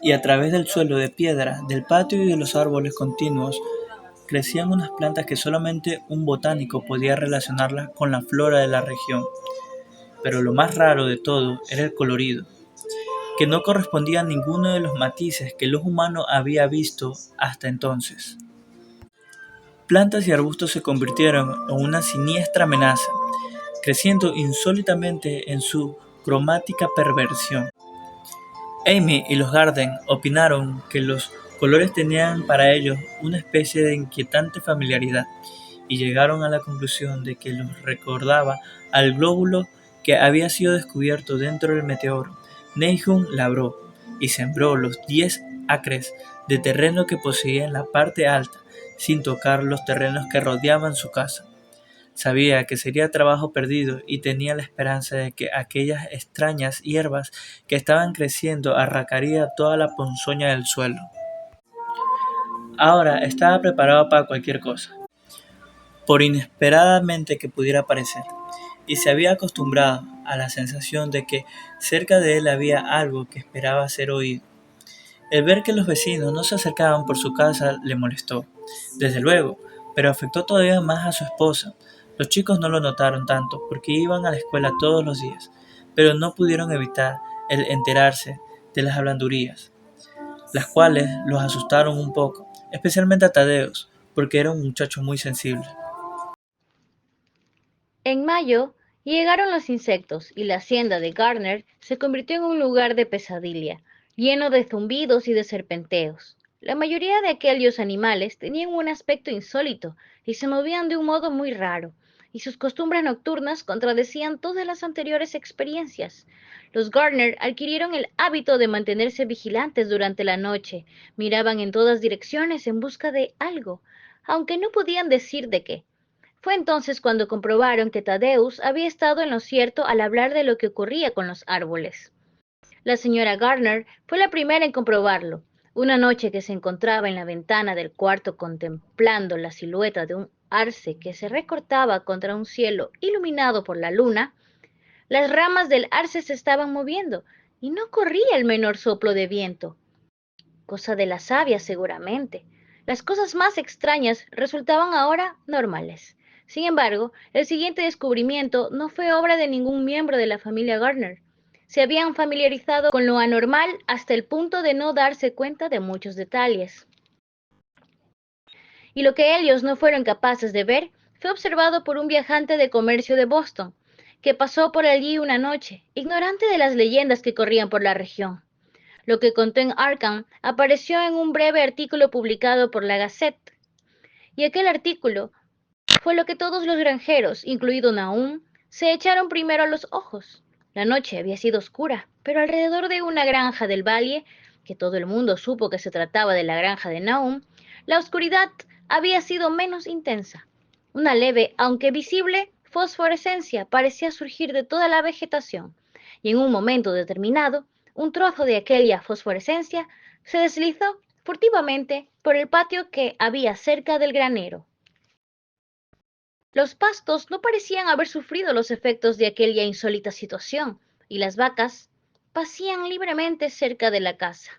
y a través del suelo de piedra, del patio y de los árboles continuos, crecían unas plantas que solamente un botánico podía relacionarlas con la flora de la región. Pero lo más raro de todo era el colorido, que no correspondía a ninguno de los matices que el ojo humano había visto hasta entonces. Plantas y arbustos se convirtieron en una siniestra amenaza, creciendo insólitamente en su cromática perversión. Amy y los Garden opinaron que los colores tenían para ellos una especie de inquietante familiaridad, y llegaron a la conclusión de que los recordaba al glóbulo que había sido descubierto dentro del meteoro. Nahum labró y sembró los 10 acres de terreno que poseía en la parte alta, sin tocar los terrenos que rodeaban su casa. Sabía que sería trabajo perdido y tenía la esperanza de que aquellas extrañas hierbas que estaban creciendo arrancaría toda la ponzoña del suelo. Ahora estaba preparado para cualquier cosa, por inesperadamente que pudiera parecer, y se había acostumbrado a la sensación de que cerca de él había algo que esperaba ser oído. El ver que los vecinos no se acercaban por su casa le molestó, desde luego, pero afectó todavía más a su esposa. Los chicos no lo notaron tanto porque iban a la escuela todos los días, pero no pudieron evitar el enterarse de las habladurías, las cuales los asustaron un poco, especialmente a Tadeus, porque era un muchacho muy sensible. En mayo llegaron los insectos y la hacienda de Garner se convirtió en un lugar de pesadilla, lleno de zumbidos y de serpenteos. La mayoría de aquellos animales tenían un aspecto insólito y se movían de un modo muy raro, y sus costumbres nocturnas contradecían todas las anteriores experiencias. Los Garner adquirieron el hábito de mantenerse vigilantes durante la noche, miraban en todas direcciones en busca de algo, aunque no podían decir de qué. Fue entonces cuando comprobaron que Tadeus había estado en lo cierto al hablar de lo que ocurría con los árboles. La señora Garner fue la primera en comprobarlo. Una noche que se encontraba en la ventana del cuarto contemplando la silueta de un arce que se recortaba contra un cielo iluminado por la luna, las ramas del arce se estaban moviendo y no corría el menor soplo de viento. Cosa de la savia seguramente. Las cosas más extrañas resultaban ahora normales. Sin embargo, el siguiente descubrimiento no fue obra de ningún miembro de la familia Garner. Se habían familiarizado con lo anormal hasta el punto de no darse cuenta de muchos detalles. Y lo que ellos no fueron capaces de ver fue observado por un viajante de comercio de Boston, que pasó por allí una noche, ignorante de las leyendas que corrían por la región. Lo que contó en Arkham apareció en un breve artículo publicado por la Gazette, y aquel artículo fue lo que todos los granjeros, incluido Nahum, se echaron primero a los ojos. La noche había sido oscura, pero alrededor de una granja del valle, que todo el mundo supo que se trataba de la granja de Nahum, la oscuridad había sido menos intensa. Una leve, aunque visible, fosforescencia parecía surgir de toda la vegetación, y en un momento determinado, un trozo de aquella fosforescencia se deslizó furtivamente por el patio que había cerca del granero. Los pastos no parecían haber sufrido los efectos de aquella insólita situación, y las vacas pacían libremente cerca de la casa.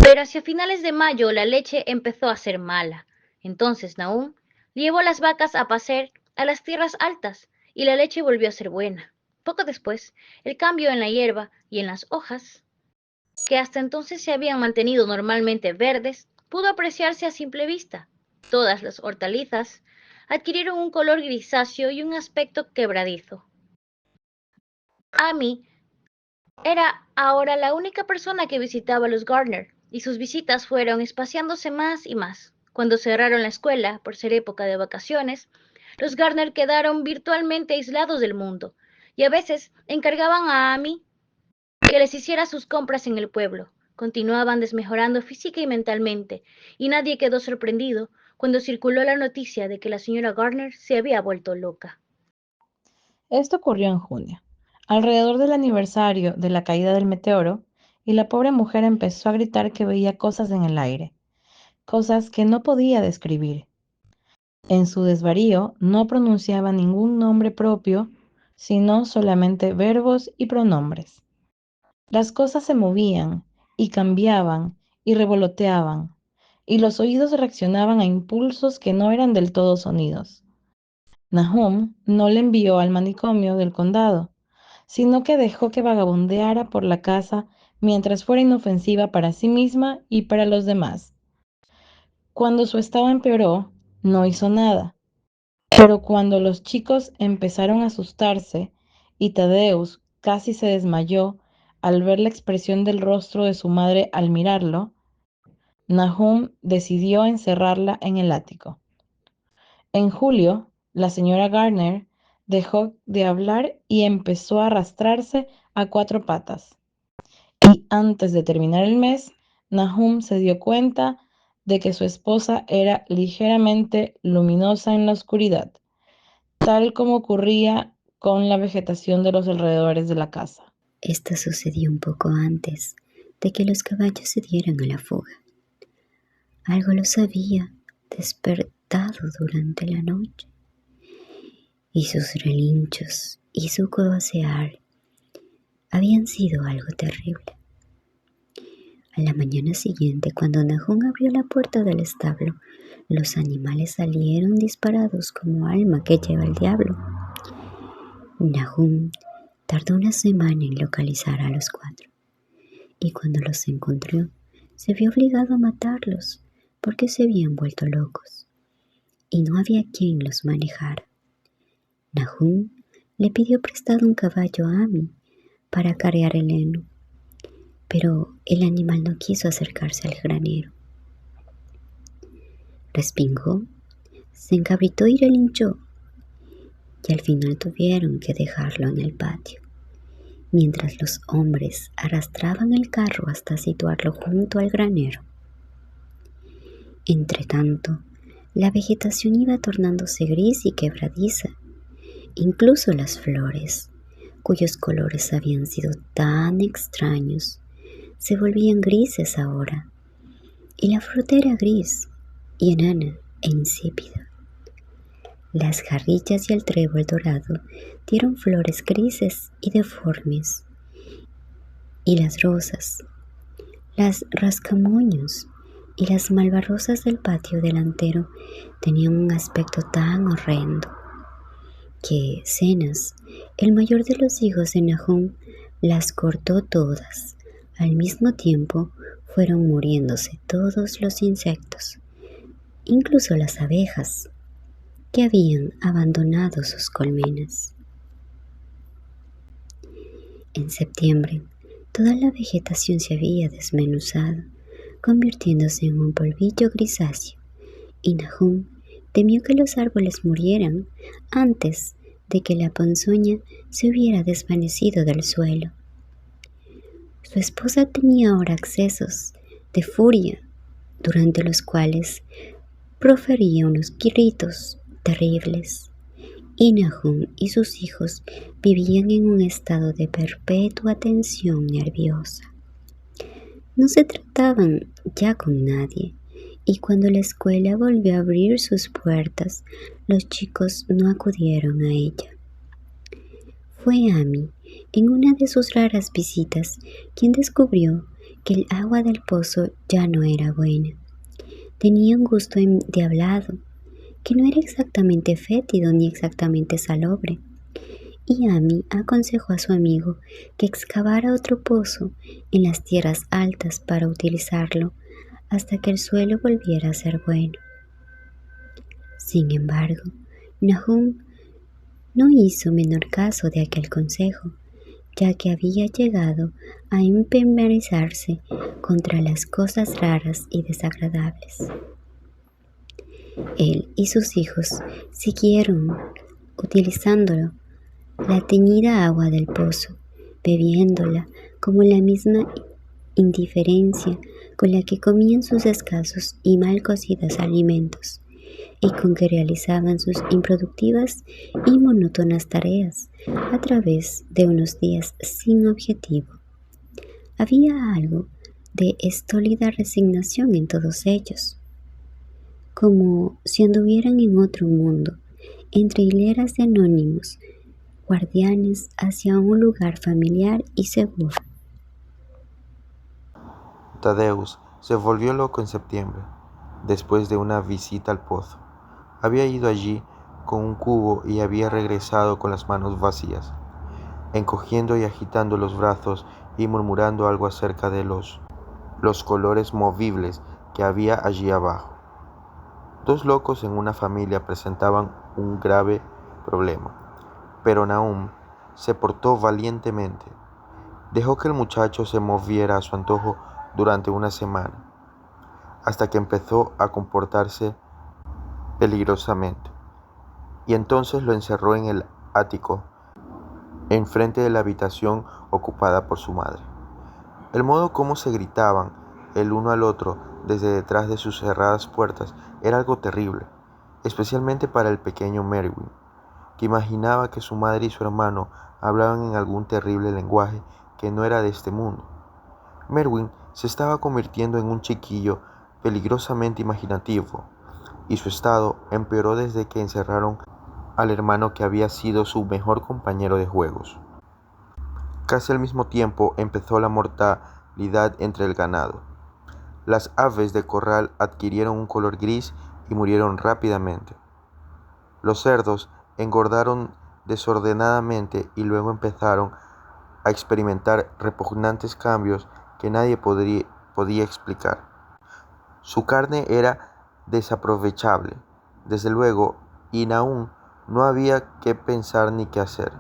Pero hacia finales de mayo la leche empezó a ser mala. Entonces Nahum llevó las vacas a pacer a las tierras altas, y la leche volvió a ser buena. Poco después, el cambio en la hierba y en las hojas, que hasta entonces se habían mantenido normalmente verdes, pudo apreciarse a simple vista. Todas las hortalizas adquirieron un color grisáceo y un aspecto quebradizo. Amy era ahora la única persona que visitaba a los Garner, y sus visitas fueron espaciándose más y más. Cuando cerraron la escuela, por ser época de vacaciones, los Garner quedaron virtualmente aislados del mundo, y a veces encargaban a Amy que les hiciera sus compras en el pueblo. Continuaban desmejorando física y mentalmente, y nadie quedó sorprendido cuando circuló la noticia de que la señora Garner se había vuelto loca. Esto ocurrió en junio, alrededor del aniversario de la caída del meteoro, y la pobre mujer empezó a gritar que veía cosas en el aire, cosas que no podía describir. En su desvarío no pronunciaba ningún nombre propio, sino solamente verbos y pronombres. Las cosas se movían y cambiaban y revoloteaban, y los oídos reaccionaban a impulsos que no eran del todo sonidos. Nahum no le envió al manicomio del condado, sino que dejó que vagabundeara por la casa mientras fuera inofensiva para sí misma y para los demás. Cuando su estado empeoró, no hizo nada, pero cuando los chicos empezaron a asustarse y Tadeus casi se desmayó al ver la expresión del rostro de su madre al mirarlo, Nahum decidió encerrarla en el ático. En julio, la señora Garner dejó de hablar y empezó a arrastrarse a cuatro patas. Y antes de terminar el mes, Nahum se dio cuenta de que su esposa era ligeramente luminosa en la oscuridad, tal como ocurría con la vegetación de los alrededores de la casa. Esto sucedió un poco antes de que los caballos se dieran a la fuga. Algo los había despertado durante la noche, y sus relinchos y su cocear habían sido algo terrible. A la mañana siguiente, cuando Nahum abrió la puerta del establo, los animales salieron disparados como alma que lleva el diablo. Nahum tardó una semana en localizar a los 4, y cuando los encontró, se vio obligado a matarlos porque se habían vuelto locos, y no había quien los manejara. Nahum le pidió prestado un caballo a Ami para cargar el heno, pero el animal no quiso acercarse al granero. Respingó, se encabritó y relinchó, y al final tuvieron que dejarlo en el patio, mientras los hombres arrastraban el carro hasta situarlo junto al granero. Entretanto, la vegetación iba tornándose gris y quebradiza. Incluso las flores, cuyos colores habían sido tan extraños, se volvían grises ahora, y la fruta era gris y enana e insípida. Las jarrillas y el trébol dorado dieron flores grises y deformes, y las rosas, las rascamoños y las malvarrosas del patio delantero tenían un aspecto tan horrendo que Cenas, el mayor de los hijos de Nahum, las cortó todas. Al mismo tiempo fueron muriéndose todos los insectos, incluso las abejas, que habían abandonado sus colmenas. En septiembre, toda la vegetación se había desmenuzado, convirtiéndose en un polvillo grisáceo, y Nahum temió que los árboles murieran antes de que la ponzoña se hubiera desvanecido del suelo. Su esposa tenía ahora accesos de furia, durante los cuales profería unos gritos terribles, y Nahum y sus hijos vivían en un estado de perpetua tensión nerviosa. No se trataban ya con nadie, y cuando la escuela volvió a abrir sus puertas, los chicos no acudieron a ella. Fue Ami, en una de sus raras visitas, quien descubrió que el agua del pozo ya no era buena. Tenía un gusto endiablado, que no era exactamente fétido ni exactamente salobre, y Ami aconsejó a su amigo que excavara otro pozo en las tierras altas para utilizarlo hasta que el suelo volviera a ser bueno. Sin embargo, Nahum no hizo menor caso de aquel consejo, ya que había llegado a empeñarse contra las cosas raras y desagradables. Él y sus hijos siguieron utilizando la teñida agua del pozo, bebiéndola como la misma indiferencia con la que comían sus escasos y mal cocidos alimentos, y con que realizaban sus improductivas y monótonas tareas a través de unos días sin objetivo. Había algo de estólida resignación en todos ellos, como si anduvieran en otro mundo, entre hileras de anónimos, guardianes hacia un lugar familiar y seguro. Tadeus se volvió loco en septiembre, después de una visita al pozo. Había ido allí con un cubo y había regresado con las manos vacías, encogiendo y agitando los brazos y murmurando algo acerca de los colores movibles que había allí abajo. 2 locos en una familia presentaban un grave problema, pero Nahum se portó valientemente. Dejó que el muchacho se moviera a su antojo durante una semana, hasta que empezó a comportarse peligrosamente, y entonces lo encerró en el ático, enfrente de la habitación ocupada por su madre. El modo como se gritaban el uno al otro desde detrás de sus cerradas puertas era algo terrible, especialmente para el pequeño Merwin, que imaginaba que su madre y su hermano hablaban en algún terrible lenguaje que no era de este mundo. Merwin se estaba convirtiendo en un chiquillo peligrosamente imaginativo, y su estado empeoró desde que encerraron al hermano que había sido su mejor compañero de juegos. Casi al mismo tiempo empezó la variabilidad entre el ganado. Las aves de corral adquirieron un color gris y murieron rápidamente. Los cerdos engordaron desordenadamente y luego empezaron a experimentar repugnantes cambios que nadie podía explicar. Su carne era desaprovechable, desde luego, y aún no había qué pensar ni qué hacer.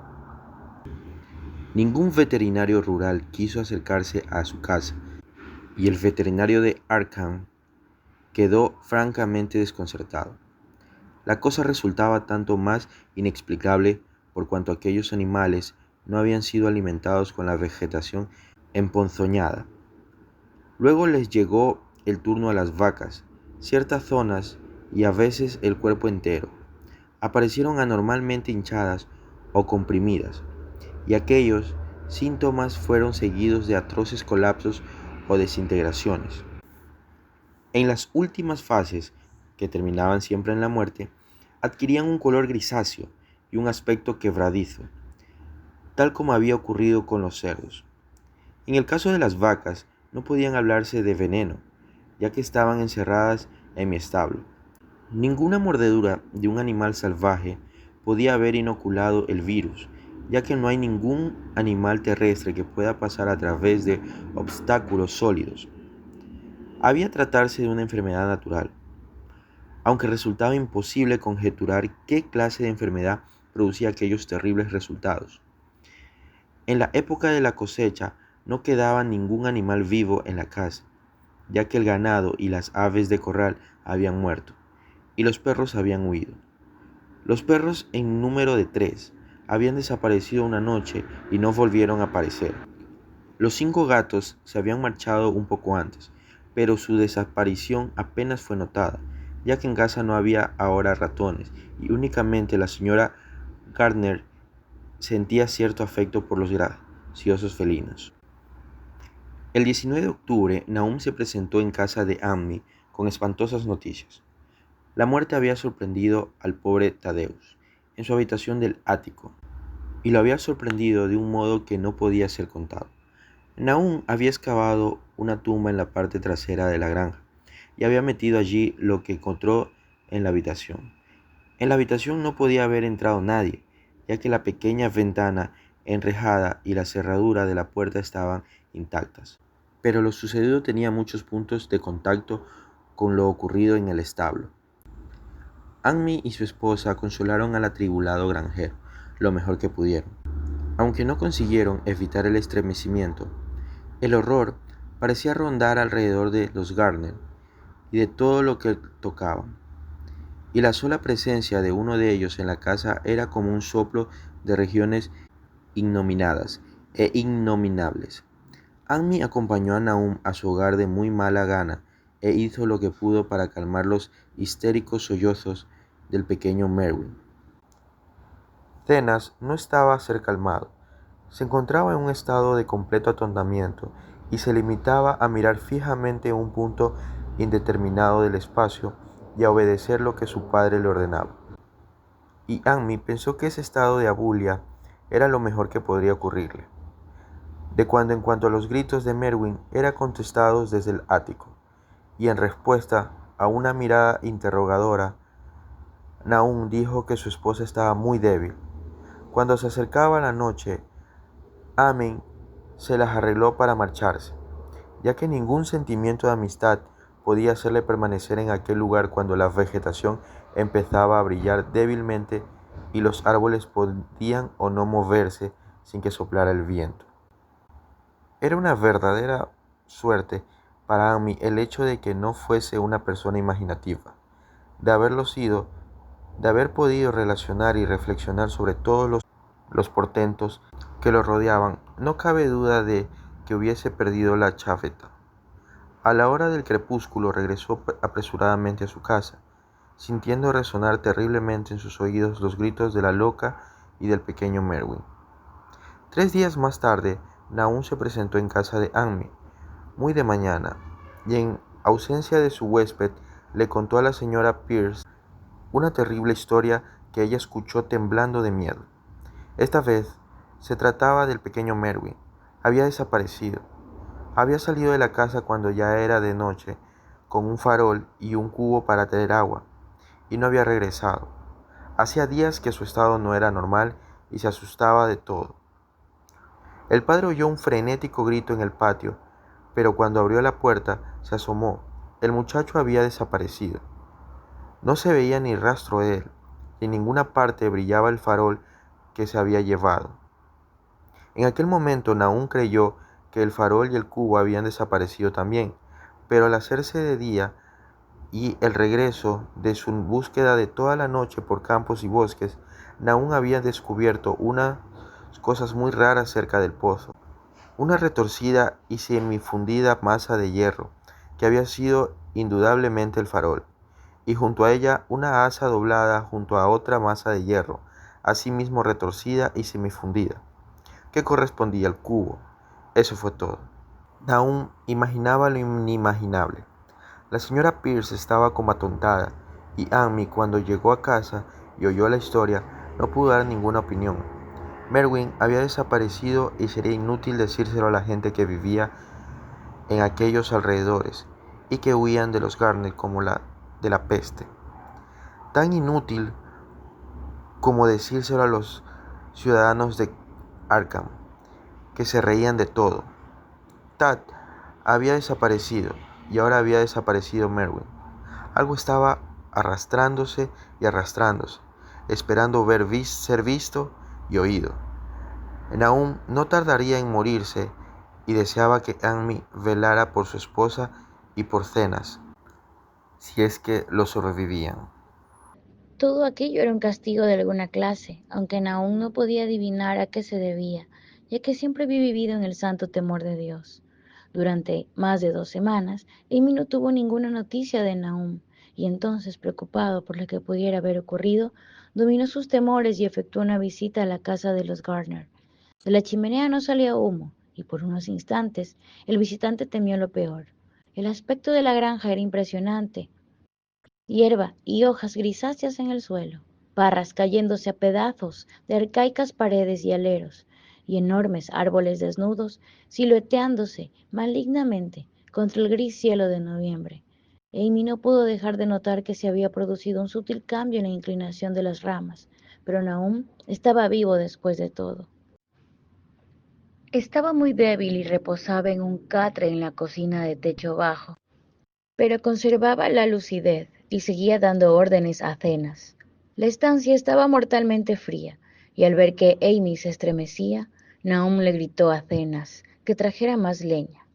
Ningún veterinario rural quiso acercarse a su casa, y el veterinario de Arkham quedó francamente desconcertado. La cosa resultaba tanto más inexplicable por cuanto aquellos animales no habían sido alimentados con la vegetación emponzoñada. Luego les llegó el turno a las vacas. Ciertas zonas, y a veces el cuerpo entero, aparecieron anormalmente hinchadas o comprimidas, y aquellos síntomas fueron seguidos de atroces colapsos o desintegraciones. En las últimas fases, que terminaban siempre en la muerte, adquirían un color grisáceo y un aspecto quebradizo, tal como había ocurrido con los cerdos. En el caso de las vacas, no podían hablarse de veneno, ya que estaban encerradas en mi establo. Ninguna mordedura de un animal salvaje podía haber inoculado el virus, ya que no hay ningún animal terrestre que pueda pasar a través de obstáculos sólidos. Había tratarse de una enfermedad natural, aunque resultaba imposible conjeturar qué clase de enfermedad producía aquellos terribles resultados. En la época de la cosecha no quedaba ningún animal vivo en la casa, ya que el ganado y las aves de corral habían muerto, y los perros habían huido. Los perros, en número de 3, habían desaparecido una noche y no volvieron a aparecer. Los 5 gatos se habían marchado un poco antes, pero su desaparición apenas fue notada, ya que en casa no había ahora ratones y únicamente la señora Gardner sentía cierto afecto por los graciosos felinos. El 19 de octubre, Nahum se presentó en casa de Ammi con espantosas noticias. La muerte había sorprendido al pobre Thaddeus en su habitación del ático, y lo había sorprendido de un modo que no podía ser contado. Nahum había excavado una tumba en la parte trasera de la granja y había metido allí lo que encontró en la habitación. En la habitación no podía haber entrado nadie, ya que la pequeña ventana enrejada y la cerradura de la puerta estaban intactas. Pero lo sucedido tenía muchos puntos de contacto con lo ocurrido en el establo. Ammi y su esposa consolaron al atribulado granjero lo mejor que pudieron. Aunque no consiguieron evitar el estremecimiento, el horror parecía rondar alrededor de los Gardner y de todo lo que tocaban, y la sola presencia de uno de ellos en la casa era como un soplo de regiones innominadas e innominables. Ammi acompañó a Nahum a su hogar de muy mala gana e hizo lo que pudo para calmar los histéricos sollozos del pequeño Merwin. Zenas no estaba a ser calmado. Se encontraba en un estado de completo atontamiento y se limitaba a mirar fijamente un punto indeterminado del espacio y a obedecer lo que su padre le ordenaba. Y Ammi pensó que ese estado de abulia era lo mejor que podría ocurrirle. De cuando en cuando los gritos de Merwin eran contestados desde el ático, y en respuesta a una mirada interrogadora, Nahum dijo que su esposa estaba muy débil. Cuando se acercaba la noche, Ammi se las arregló para marcharse, ya que ningún sentimiento de amistad podía hacerle permanecer en aquel lugar cuando la vegetación empezaba a brillar débilmente y los árboles podían o no moverse sin que soplara el viento. Era una verdadera suerte para Ammi el hecho de que no fuese una persona imaginativa. De haberlo sido, de haber podido relacionar y reflexionar sobre todos los portentos que lo rodeaban, no cabe duda de que hubiese perdido la chaveta. A la hora del crepúsculo regresó apresuradamente a su casa, sintiendo resonar terriblemente en sus oídos los gritos de la loca y del pequeño Merwin. 3 días más tarde, Nahum se presentó en casa de Ammi, muy de mañana, y en ausencia de su huésped, le contó a la señora Pierce una terrible historia que ella escuchó temblando de miedo. Esta vez se trataba del pequeño Merwin. Había desaparecido. Había salido de la casa cuando ya era de noche, con un farol y un cubo para traer agua, y no había regresado. Hacía días que su estado no era normal y se asustaba de todo. El padre oyó un frenético grito en el patio, pero cuando abrió la puerta se asomó. El muchacho había desaparecido. No se veía ni rastro de él, y en ninguna parte brillaba el farol que se había llevado. En aquel momento Nahum creyó que el farol y el cubo habían desaparecido también, pero al hacerse de día y el regreso de su búsqueda de toda la noche por campos y bosques, Nahum había descubierto unas cosas muy raras cerca del pozo. Una retorcida y semifundida masa de hierro, que había sido indudablemente el farol, y junto a ella una asa doblada junto a otra masa de hierro, asimismo retorcida y semifundida, que correspondía al cubo. Eso fue todo. Nahum imaginaba lo inimaginable. La señora Pierce estaba como atontada, y Amy, cuando llegó a casa y oyó la historia, no pudo dar ninguna opinión. Merwin había desaparecido y sería inútil decírselo a la gente que vivía en aquellos alrededores y que huían de los Garner como de la peste. Tan inútil como decírselo a los ciudadanos de Arkham, que se reían de todo. Tad había desaparecido y ahora había desaparecido Merwin. Algo estaba arrastrándose y arrastrándose, esperando ser visto y oído. Nahum no tardaría en morirse y deseaba que Amy velara por su esposa y por Zenas, si es que lo sobrevivían. Todo aquello era un castigo de alguna clase, aunque Nahum no podía adivinar a qué se debía, ya que siempre había vivido en el santo temor de Dios. Durante más de 2 semanas, Amy no tuvo ninguna noticia de Nahum, y entonces, preocupado por lo que pudiera haber ocurrido, dominó sus temores y efectuó una visita a la casa de los Garner. De la chimenea no salía humo, y por unos instantes el visitante temió lo peor. El aspecto de la granja era impresionante: hierba y hojas grisáceas en el suelo, parras cayéndose a pedazos de arcaicas paredes y aleros, y enormes árboles desnudos silueteándose malignamente contra el gris cielo de noviembre. Amy no pudo dejar de notar que se había producido un sutil cambio en la inclinación de las ramas, pero Nahum estaba vivo después de todo. Estaba muy débil y reposaba en un catre en la cocina de techo bajo, pero conservaba la lucidez y seguía dando órdenes a Zenas. La estancia estaba mortalmente fría, y al ver que Amy se estremecía, Nahum le gritó a Zenas que trajera más leña.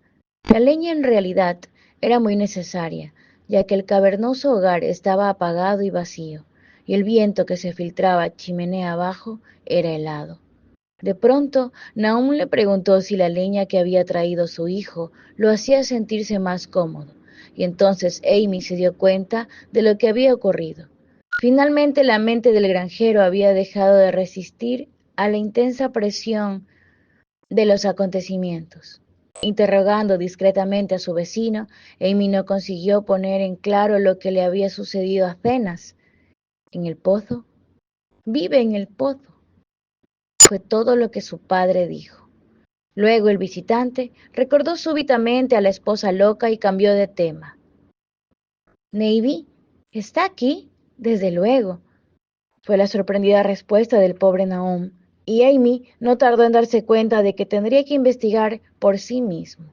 La leña en realidad era muy necesaria, ya que el cavernoso hogar estaba apagado y vacío, y el viento que se filtraba chimenea abajo era helado. De pronto, Nahum le preguntó si la leña que había traído su hijo lo hacía sentirse más cómodo, y entonces Amy se dio cuenta de lo que había ocurrido. Finalmente, la mente del granjero había dejado de resistir a la intensa presión de los acontecimientos. Interrogando discretamente a su vecino, Amy no consiguió poner en claro lo que le había sucedido a Zenas. ¿En el pozo? Vive en el pozo. Fue todo lo que su padre dijo. Luego el visitante recordó súbitamente a la esposa loca y cambió de tema. «Navy, ¿está aquí?» «Desde luego», fue la sorprendida respuesta del pobre Nahum, y Amy no tardó en darse cuenta de que tendría que investigar por sí mismo.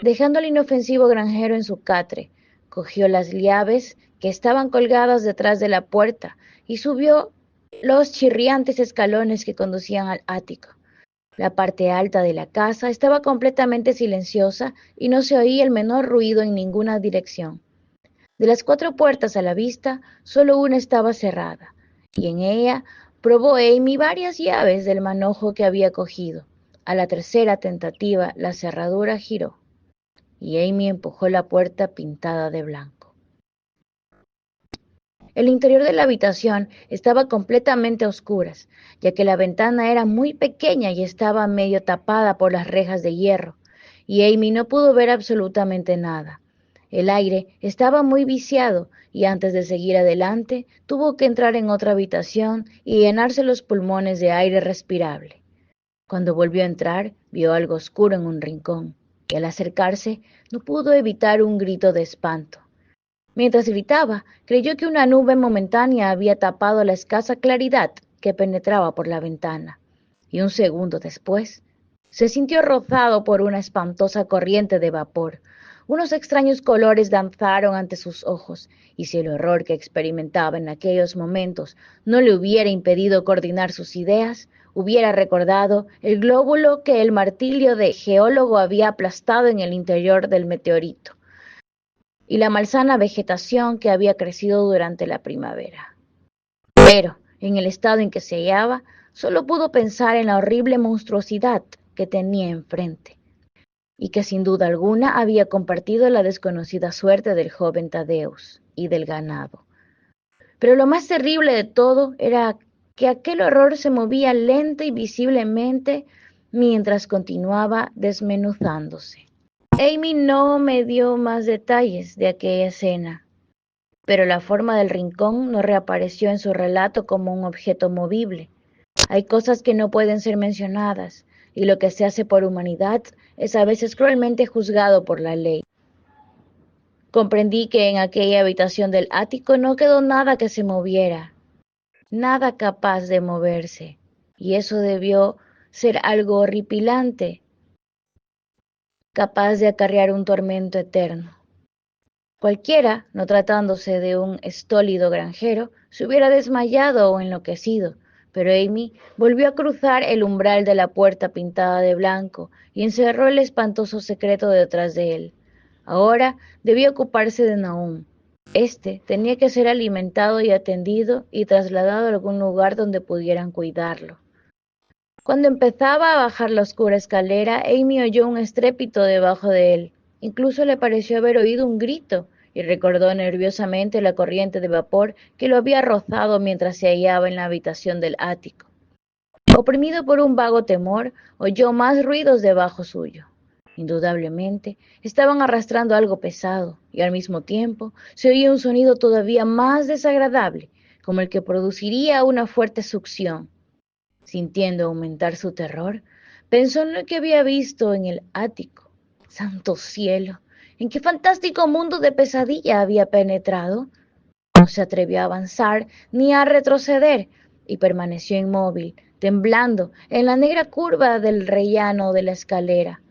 Dejando al inofensivo granjero en su catre, cogió las llaves que estaban colgadas detrás de la puerta y subió los chirriantes escalones que conducían al ático. La parte alta de la casa estaba completamente silenciosa y no se oía el menor ruido en ninguna dirección. De las 4 puertas a la vista, solo una estaba cerrada, y en ella probó Amy varias llaves del manojo que había cogido. A la tercera tentativa, la cerradura giró, y Amy empujó la puerta pintada de blanco. El interior de la habitación estaba completamente a oscuras, ya que la ventana era muy pequeña y estaba medio tapada por las rejas de hierro, y Amy no pudo ver absolutamente nada. El aire estaba muy viciado, y antes de seguir adelante, tuvo que entrar en otra habitación y llenarse los pulmones de aire respirable. Cuando volvió a entrar, vio algo oscuro en un rincón. y al acercarse no pudo evitar un grito de espanto. Mientras gritaba, creyó que una nube momentánea había tapado la escasa claridad que penetraba por la ventana, y un segundo después se sintió rozado por una espantosa corriente de vapor. Unos extraños colores danzaron ante sus ojos, y si el horror que experimentaba en aquellos momentos no le hubiera impedido coordinar sus ideas, hubiera recordado el glóbulo que el martillo de geólogo había aplastado en el interior del meteorito, y la malsana vegetación que había crecido durante la primavera. Pero, en el estado en que se hallaba, solo pudo pensar en la horrible monstruosidad que tenía enfrente, y que sin duda alguna había compartido la desconocida suerte del joven Thaddeus y del ganado. Pero lo más terrible de todo era que aquel horror se movía lenta y visiblemente mientras continuaba desmenuzándose. Amy no me dio más detalles de aquella escena, pero la forma del rincón no reapareció en su relato como un objeto movible. Hay cosas que no pueden ser mencionadas, y lo que se hace por humanidad es a veces cruelmente juzgado por la ley. Comprendí que en aquella habitación del ático no quedó nada que se moviera, nada capaz de moverse, y eso debió ser algo horripilante, capaz de acarrear un tormento eterno. Cualquiera, no tratándose de un estólido granjero, se hubiera desmayado o enloquecido, pero Amy volvió a cruzar el umbral de la puerta pintada de blanco y encerró el espantoso secreto detrás de él. Ahora debía ocuparse de Nahum. Este tenía que ser alimentado y atendido y trasladado a algún lugar donde pudieran cuidarlo. Cuando empezaba a bajar la oscura escalera, Amy oyó un estrépito debajo de él. Incluso le pareció haber oído un grito y recordó nerviosamente la corriente de vapor que lo había rozado mientras se hallaba en la habitación del ático. Oprimido por un vago temor, oyó más ruidos debajo suyo. Indudablemente, estaban arrastrando algo pesado, y al mismo tiempo se oía un sonido todavía más desagradable, como el que produciría una fuerte succión. Sintiendo aumentar su terror, pensó en lo que había visto en el ático. ¡Santo cielo! ¿En qué fantástico mundo de pesadilla había penetrado? No se atrevió a avanzar ni a retroceder, y permaneció inmóvil, temblando en la negra curva del rellano de la escalera.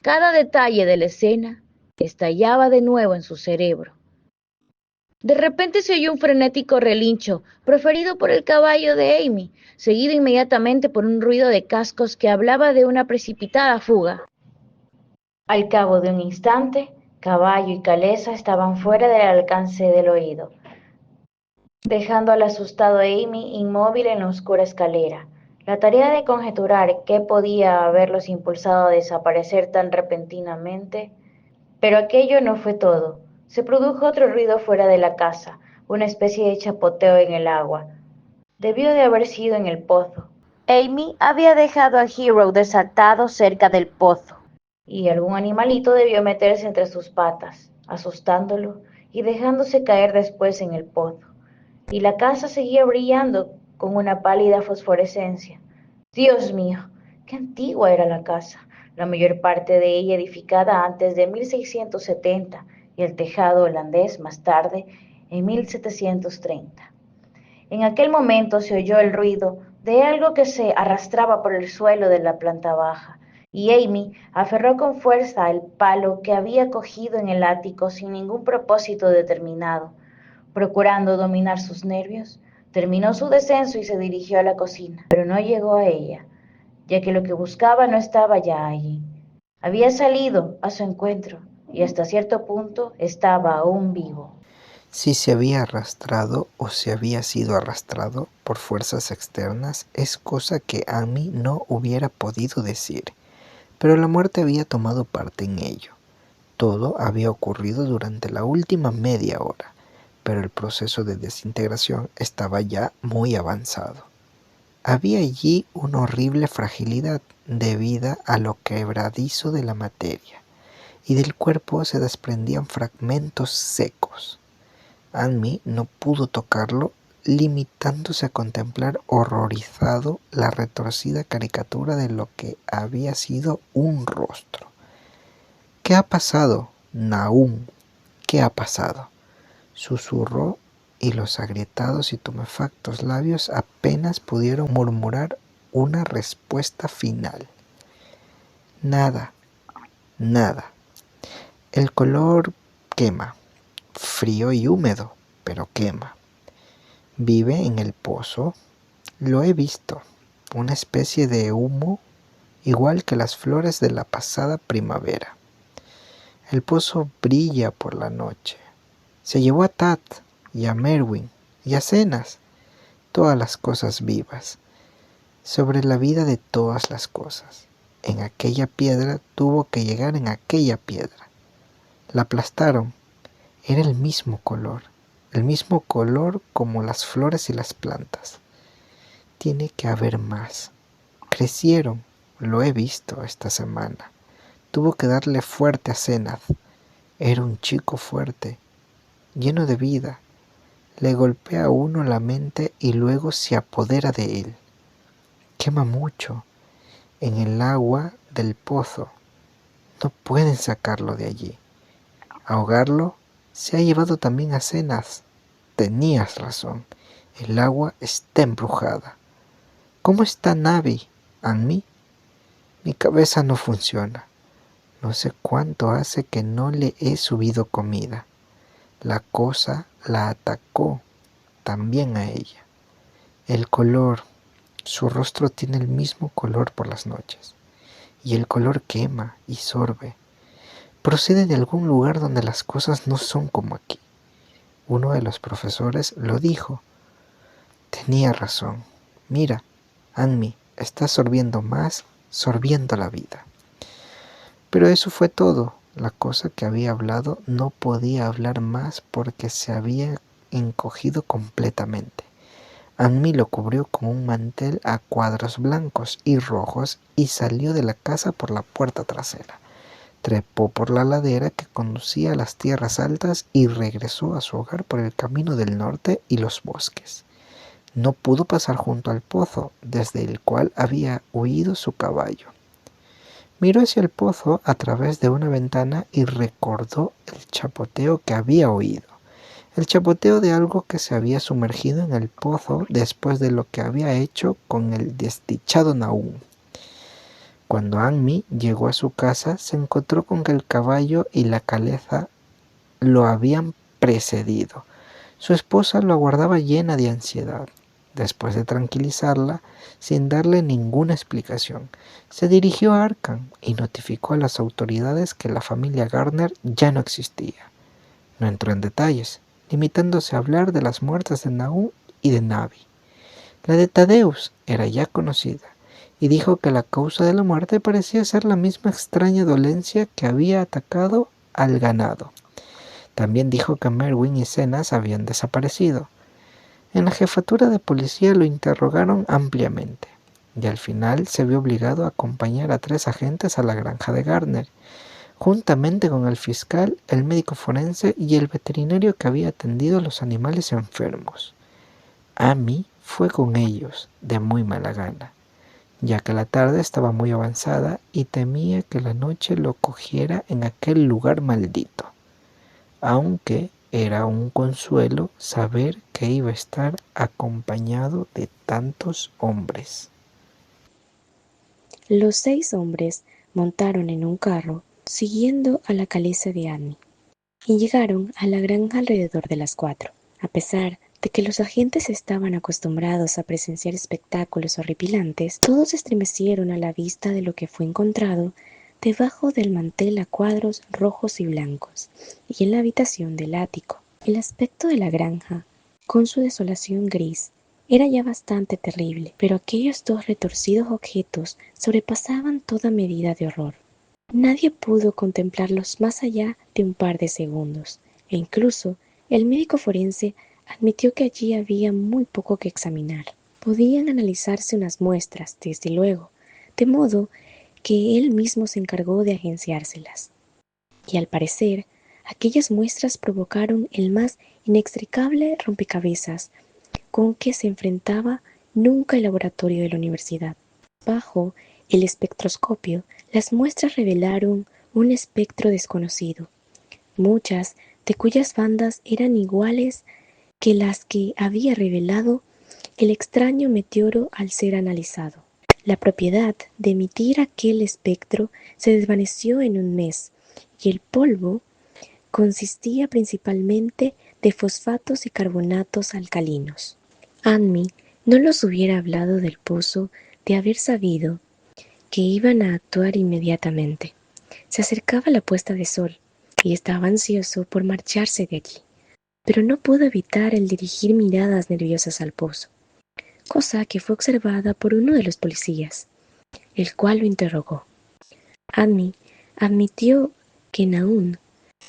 Cada detalle de la escena estallaba de nuevo en su cerebro. De repente se oyó un frenético relincho, proferido por el caballo de Amy, seguido inmediatamente por un ruido de cascos que hablaba de una precipitada fuga. Al cabo de un instante, caballo y calesa estaban fuera del alcance del oído, dejando al asustado Amy inmóvil en la oscura escalera. La tarea de conjeturar qué podía haberlos impulsado a desaparecer tan repentinamente. Pero aquello no fue todo. Se produjo otro ruido fuera de la casa, una especie de chapoteo en el agua. Debió de haber sido en el pozo. Amy había dejado a Hero desatado cerca del pozo, y algún animalito debió meterse entre sus patas, asustándolo y dejándose caer después en el pozo. Y la casa seguía brillando con una pálida fosforescencia. Dios mío, qué antigua era la casa, la mayor parte de ella edificada antes de 1670 y el tejado holandés más tarde en 1730. En aquel momento se oyó el ruido de algo que se arrastraba por el suelo de la planta baja, y Amy aferró con fuerza el palo que había cogido en el ático sin ningún propósito determinado. Procurando dominar sus nervios, terminó su descenso y se dirigió a la cocina, pero no llegó a ella, ya que lo que buscaba no estaba ya allí. Había salido a su encuentro y hasta cierto punto estaba aún vivo. Si se había arrastrado o se había sido arrastrado por fuerzas externas es cosa que Amy no hubiera podido decir, pero la muerte había tomado parte en ello. Todo había ocurrido durante la última media hora, pero el proceso de desintegración estaba ya muy avanzado. Había allí una horrible fragilidad debida a lo quebradizo de la materia, y del cuerpo se desprendían fragmentos secos. Amy no pudo tocarlo, limitándose a contemplar horrorizado la retorcida caricatura de lo que había sido un rostro. ¿Qué ha pasado, Nahum? ¿Qué ha pasado? Susurró, y los agrietados y tumefactos labios apenas pudieron murmurar una respuesta final. Nada, nada. El color quema, frío y húmedo, pero quema. Vive en el pozo. Lo he visto, una especie de humo igual que las flores de la pasada primavera. El pozo brilla por la noche. Se llevó a Tat y a Merwin y a Cenas, todas las cosas vivas, sobre la vida de todas las cosas. En aquella piedra tuvo que llegar en aquella piedra. La aplastaron. Era el mismo color como las flores y las plantas. Tiene que haber más. Crecieron, lo he visto esta semana. Tuvo que darle fuerte a Senath. Era un chico fuerte, lleno de vida. Le golpea a uno la mente y luego se apodera de él. Quema mucho. En el agua del pozo. No pueden sacarlo de allí. Ahogarlo se ha llevado también a Senath. Tenías razón. El agua está embrujada. ¿Cómo está Navi, Anmi? Mi cabeza no funciona. No sé cuánto hace que no le he subido comida. La cosa la atacó también a ella. El color, su rostro tiene el mismo color por las noches. Y el color quema y sorbe. Procede de algún lugar donde las cosas no son como aquí. Uno de los profesores lo dijo. Tenía razón. Mira, Anmi, está sorbiendo la vida. Pero eso fue todo. La cosa que había hablado no podía hablar más porque se había encogido completamente. Anmi lo cubrió con un mantel a cuadros blancos y rojos y salió de la casa por la puerta trasera. Trepó por la ladera que conducía a las tierras altas y regresó a su hogar por el camino del norte y los bosques. No pudo pasar junto al pozo, desde el cual había huido su caballo. Miró hacia el pozo a través de una ventana y recordó el chapoteo que había oído. El chapoteo de algo que se había sumergido en el pozo después de lo que había hecho con el desdichado Nahum. Cuando Anmi llegó a su casa, se encontró con que el caballo y la caleza lo habían precedido. Su esposa lo aguardaba llena de ansiedad. Después de tranquilizarla, sin darle ninguna explicación, se dirigió a Arkham y notificó a las autoridades que la familia Gardner ya no existía. No entró en detalles, limitándose a hablar de las muertes de Nahum y de Navi. La de Thaddeus era ya conocida, y dijo que la causa de la muerte parecía ser la misma extraña dolencia que había atacado al ganado. También dijo que Merwin y Cenas habían desaparecido. En la jefatura de policía lo interrogaron ampliamente, y al final se vio obligado a acompañar a 3 agentes a la granja de Gardner, juntamente con el fiscal, el médico forense y el veterinario que había atendido a los animales enfermos. Amy fue con ellos de muy mala gana, ya que la tarde estaba muy avanzada y temía que la noche lo cogiera en aquel lugar maldito, aunque era un consuelo saber que iba a estar acompañado de tantos hombres. Los 6 hombres montaron en un carro siguiendo a la caleza de Annie y llegaron a la granja alrededor de las 4. A pesar de que los agentes estaban acostumbrados a presenciar espectáculos horripilantes, todos estremecieron a la vista de lo que fue encontrado debajo del mantel a cuadros rojos y blancos y en la habitación del ático. El aspecto de la granja, con su desolación gris, era ya bastante terrible, pero aquellos 2 retorcidos objetos sobrepasaban toda medida de horror. Nadie pudo contemplarlos más allá de un par de segundos, e incluso el médico forense admitió que allí había muy poco que examinar. Podían analizarse unas muestras, desde luego, de modo que él mismo se encargó de agenciárselas. Y al parecer, aquellas muestras provocaron el más inextricable rompecabezas con que se enfrentaba nunca el laboratorio de la universidad. Bajo el espectroscopio, las muestras revelaron un espectro desconocido, muchas de cuyas bandas eran iguales que las que había revelado el extraño meteoro al ser analizado. La propiedad de emitir aquel espectro se desvaneció en un mes, y el polvo consistía principalmente de fosfatos y carbonatos alcalinos. Anmi no los hubiera hablado del pozo de haber sabido que iban a actuar inmediatamente. Se acercaba la puesta de sol y estaba ansioso por marcharse de allí, pero no pudo evitar el dirigir miradas nerviosas al pozo, cosa que fue observada por uno de los policías, el cual lo interrogó. Anmi admitió que Naun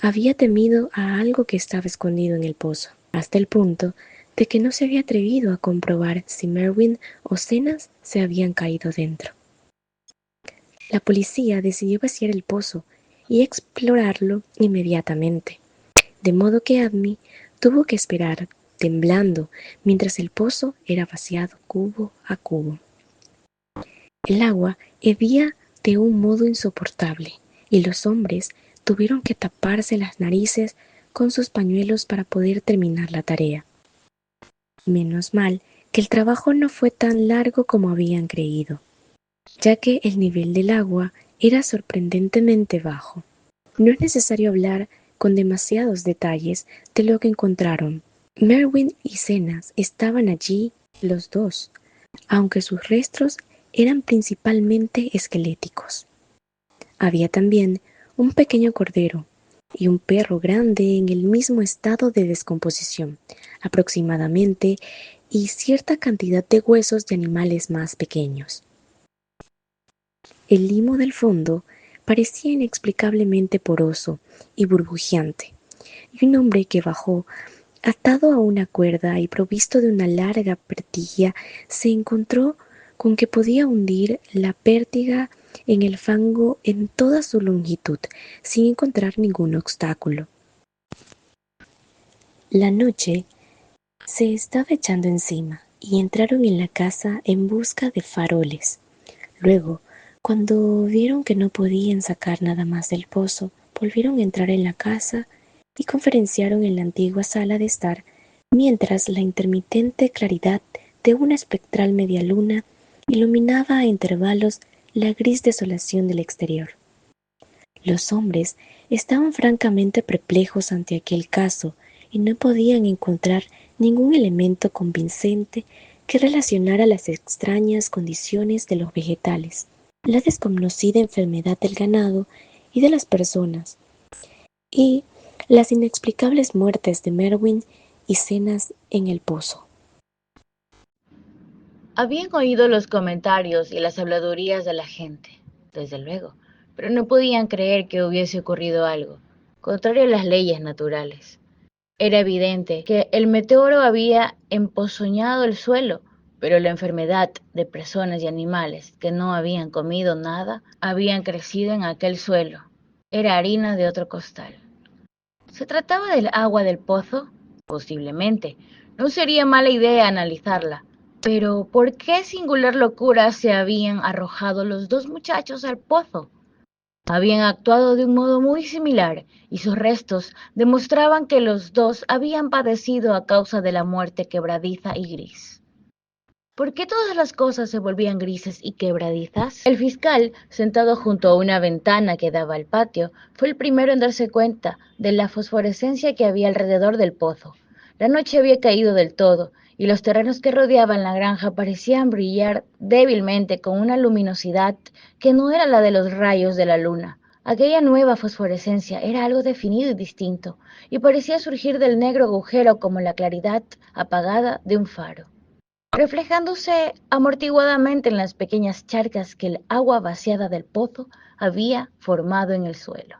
había temido a algo que estaba escondido en el pozo, hasta el punto de que no se había atrevido a comprobar si Merwin o Zenas se habían caído dentro. La policía decidió vaciar el pozo y explorarlo inmediatamente, de modo que Anmi tuvo que esperar, temblando, mientras el pozo era vaciado cubo a cubo. El agua hervía de un modo insoportable, y los hombres tuvieron que taparse las narices con sus pañuelos para poder terminar la tarea. Menos mal que el trabajo no fue tan largo como habían creído, ya que el nivel del agua era sorprendentemente bajo. No es necesario hablar con demasiados detalles de lo que encontraron. Merwin y Zenas estaban allí los dos, aunque sus restos eran principalmente esqueléticos. Había también un pequeño cordero y un perro grande en el mismo estado de descomposición, aproximadamente, y cierta cantidad de huesos de animales más pequeños. El limo del fondo parecía inexplicablemente poroso y burbujeante, y un hombre que bajó, atado a una cuerda y provisto de una larga pertilla, se encontró con que podía hundir la pértiga en el fango en toda su longitud, sin encontrar ningún obstáculo. La noche se estaba echando encima y entraron en la casa en busca de faroles. Luego, cuando vieron que no podían sacar nada más del pozo, volvieron a entrar en la casa y conferenciaron en la antigua sala de estar, mientras la intermitente claridad de una espectral media luna iluminaba a intervalos la gris desolación del exterior. Los hombres estaban francamente perplejos ante aquel caso y no podían encontrar ningún elemento convincente que relacionara las extrañas condiciones de los vegetales, la desconocida enfermedad del ganado y de las personas, y las inexplicables muertes de Merwin y Zenas en el pozo. Habían oído los comentarios y las habladurías de la gente, desde luego, pero no podían creer que hubiese ocurrido algo, contrario a las leyes naturales. Era evidente que el meteoro había emponzoñado el suelo, pero la enfermedad de personas y animales que no habían comido nada habían crecido en aquel suelo. Era harina de otro costal. ¿Se trataba del agua del pozo? Posiblemente. No sería mala idea analizarla. Pero, ¿por qué singular locura se habían arrojado los dos muchachos al pozo? Habían actuado de un modo muy similar, y sus restos demostraban que los dos habían padecido a causa de la muerte quebradiza y gris. ¿Por qué todas las cosas se volvían grises y quebradizas? El fiscal, sentado junto a una ventana que daba al patio, fue el primero en darse cuenta de la fosforescencia que había alrededor del pozo. La noche había caído del todo, y los terrenos que rodeaban la granja parecían brillar débilmente con una luminosidad que no era la de los rayos de la luna. Aquella nueva fosforescencia era algo definido y distinto, y parecía surgir del negro agujero como la claridad apagada de un faro, reflejándose amortiguadamente en las pequeñas charcas que el agua vaciada del pozo había formado en el suelo.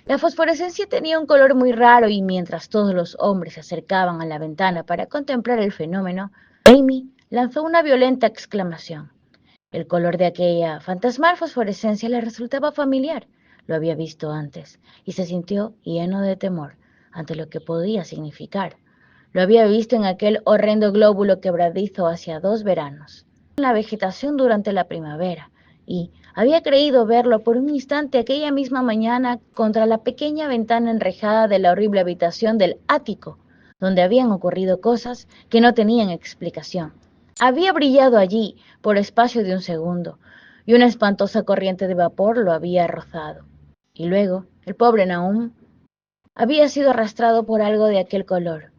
La fosforescencia tenía un color muy raro y mientras todos los hombres se acercaban a la ventana para contemplar el fenómeno, Amy lanzó una violenta exclamación. El color de aquella fantasmal fosforescencia le resultaba familiar, lo había visto antes, y se sintió lleno de temor ante lo que podía significar. Lo había visto en aquel horrendo glóbulo quebradizo hacia 2 veranos, en la vegetación durante la primavera, y había creído verlo por un instante aquella misma mañana contra la pequeña ventana enrejada de la horrible habitación del ático, donde habían ocurrido cosas que no tenían explicación. Había brillado allí por espacio de un segundo, y una espantosa corriente de vapor lo había rozado. Y luego, el pobre Nahum había sido arrastrado por algo de aquel color.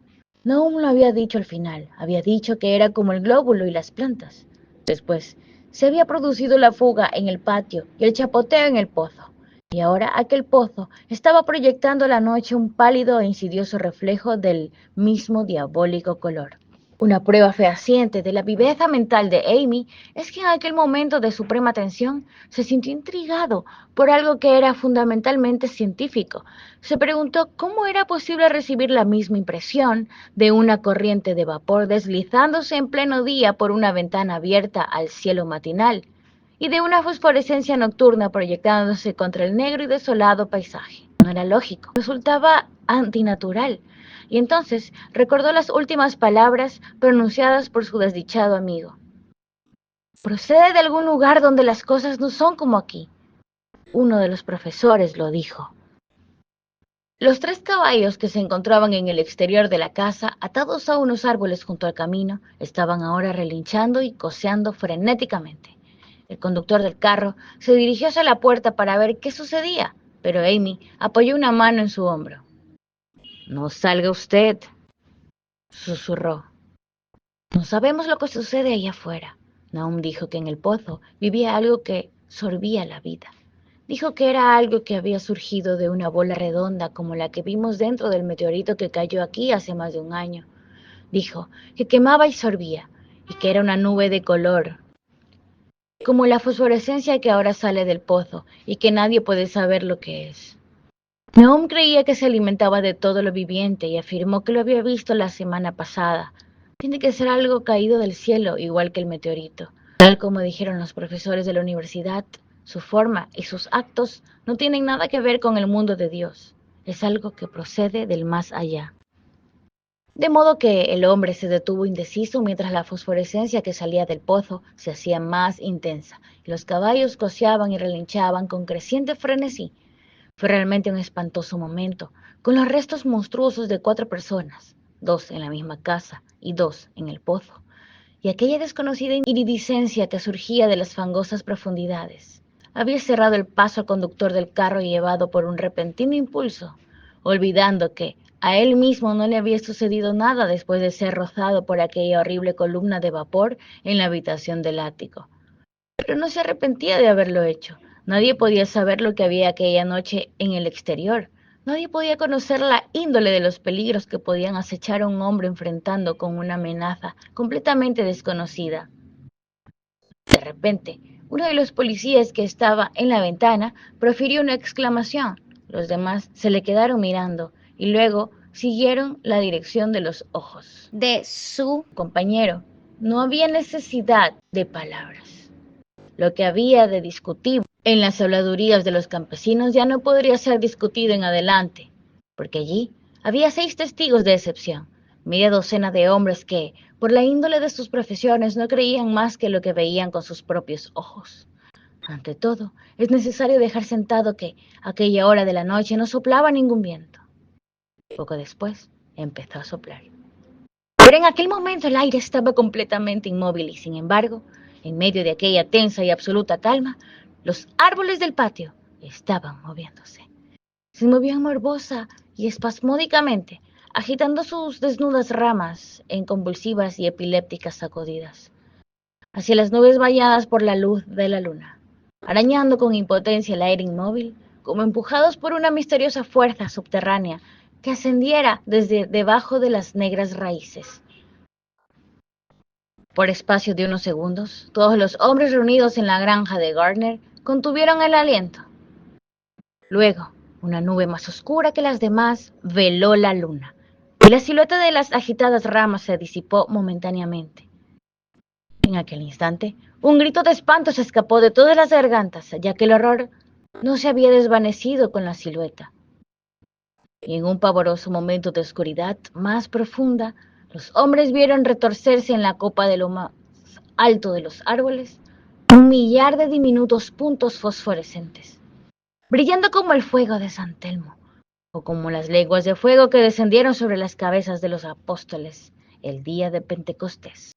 Nahum lo había dicho al final, había dicho que era como el glóbulo y las plantas. Después, se había producido la fuga en el patio y el chapoteo en el pozo. Y ahora aquel pozo estaba proyectando a la noche un pálido e insidioso reflejo del mismo diabólico color. Una prueba fehaciente de la viveza mental de Amy es que en aquel momento de suprema tensión se sintió intrigado por algo que era fundamentalmente científico. Se preguntó cómo era posible recibir la misma impresión de una corriente de vapor deslizándose en pleno día por una ventana abierta al cielo matinal y de una fosforescencia nocturna proyectándose contra el negro y desolado paisaje. No era lógico, resultaba antinatural. Y entonces recordó las últimas palabras pronunciadas por su desdichado amigo. Procede de algún lugar donde las cosas no son como aquí. Uno de los profesores lo dijo. Los 3 caballos que se encontraban en el exterior de la casa, atados a unos árboles junto al camino, estaban ahora relinchando y coceando frenéticamente. El conductor del carro se dirigió hacia la puerta para ver qué sucedía, pero Amy apoyó una mano en su hombro. «No salga usted», susurró. «No sabemos lo que sucede allá afuera». Nahum dijo que en el pozo vivía algo que sorbía la vida. Dijo que era algo que había surgido de una bola redonda como la que vimos dentro del meteorito que cayó aquí hace más de un año. Dijo que quemaba y sorbía, y que era una nube de color, como la fosforescencia que ahora sale del pozo, y que nadie puede saber lo que es. Nahum creía que se alimentaba de todo lo viviente y afirmó que lo había visto la semana pasada. Tiene que ser algo caído del cielo, igual que el meteorito. Tal como dijeron los profesores de la universidad, su forma y sus actos no tienen nada que ver con el mundo de Dios. Es algo que procede del más allá. De modo que el hombre se detuvo indeciso mientras la fosforescencia que salía del pozo se hacía más intensa y los caballos coceaban y relinchaban con creciente frenesí. Fue realmente un espantoso momento, con los restos monstruosos de 4 personas, 2 en la misma casa y 2 en el pozo, y aquella desconocida iridiscencia que surgía de las fangosas profundidades. Había cerrado el paso al conductor del carro llevado por un repentino impulso, olvidando que a él mismo no le había sucedido nada después de ser rozado por aquella horrible columna de vapor en la habitación del ático. Pero no se arrepentía de haberlo hecho. Nadie podía saber lo que había aquella noche en el exterior. Nadie podía conocer la índole de los peligros que podían acechar a un hombre enfrentando con una amenaza completamente desconocida. De repente, uno de los policías que estaba en la ventana profirió una exclamación. Los demás se le quedaron mirando y luego siguieron la dirección de los ojos de su compañero. No había necesidad de palabras. Lo que había de discutir en las habladurías de los campesinos ya no podría ser discutido en adelante, porque allí había 6 testigos de excepción, media docena de hombres que, por la índole de sus profesiones, no creían más que lo que veían con sus propios ojos. Ante todo, es necesario dejar sentado que a aquella hora de la noche no soplaba ningún viento. Poco después, empezó a soplar. Pero en aquel momento el aire estaba completamente inmóvil y, sin embargo, en medio de aquella tensa y absoluta calma, los árboles del patio estaban moviéndose. Se movían morbosa y espasmódicamente, agitando sus desnudas ramas en convulsivas y epilépticas sacudidas, hacia las nubes bañadas por la luz de la luna, arañando con impotencia el aire inmóvil, como empujados por una misteriosa fuerza subterránea que ascendiera desde debajo de las negras raíces. Por espacio de unos segundos, todos los hombres reunidos en la granja de Gardner contuvieron el aliento. Luego, una nube más oscura que las demás veló la luna, y la silueta de las agitadas ramas se disipó momentáneamente. En aquel instante, un grito de espanto se escapó de todas las gargantas, ya que el horror no se había desvanecido con la silueta. Y en un pavoroso momento de oscuridad más profunda, los hombres vieron retorcerse en la copa de lo más alto de los árboles Un millar de diminutos puntos fosforescentes, brillando como el fuego de San Telmo, o como las lenguas de fuego que descendieron sobre las cabezas de los apóstoles el día de Pentecostés.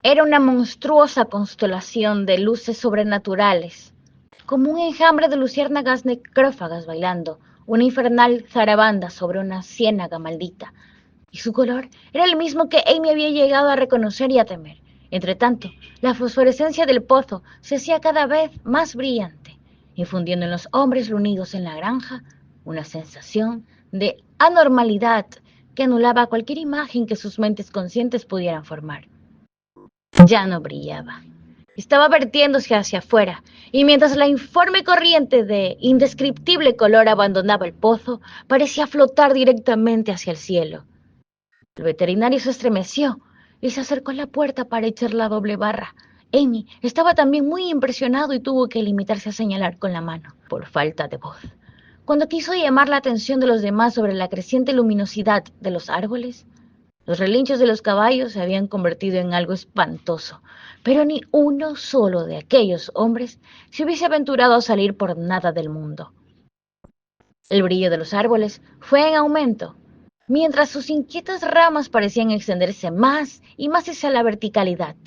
Era una monstruosa constelación de luces sobrenaturales, como un enjambre de luciérnagas necrófagas bailando una infernal zarabanda sobre una ciénaga maldita, y su color era el mismo que Amy había llegado a reconocer y a temer. Entretanto, la fosforescencia del pozo se hacía cada vez más brillante, infundiendo en los hombres reunidos en la granja una sensación de anormalidad que anulaba cualquier imagen que sus mentes conscientes pudieran formar. Ya no brillaba. Estaba vertiéndose hacia afuera, y mientras la informe corriente de indescriptible color abandonaba el pozo, parecía flotar directamente hacia el cielo. El veterinario se estremeció y se acercó a la puerta para echar la doble barra. Amy estaba también muy impresionado y tuvo que limitarse a señalar con la mano, por falta de voz. Cuando quiso llamar la atención de los demás sobre la creciente luminosidad de los árboles, los relinchos de los caballos se habían convertido en algo espantoso, pero ni uno solo de aquellos hombres se hubiese aventurado a salir por nada del mundo. El brillo de los árboles fue en aumento, mientras sus inquietas ramas parecían extenderse más y más hacia la verticalidad.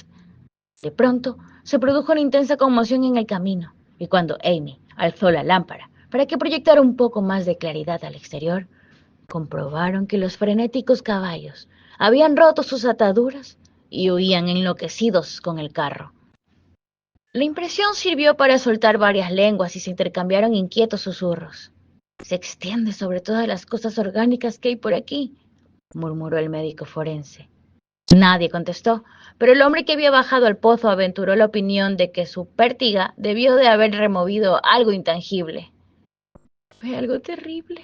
De pronto, se produjo una intensa conmoción en el camino, y cuando Amy alzó la lámpara para que proyectara un poco más de claridad al exterior, comprobaron que los frenéticos caballos habían roto sus ataduras y huían enloquecidos con el carro. La impresión sirvió para soltar varias lenguas y se intercambiaron inquietos susurros. «Se extiende sobre todas las cosas orgánicas que hay por aquí», murmuró el médico forense. Nadie contestó, pero el hombre que había bajado al pozo aventuró la opinión de que su pértiga debió de haber removido algo intangible. «Fue algo terrible»,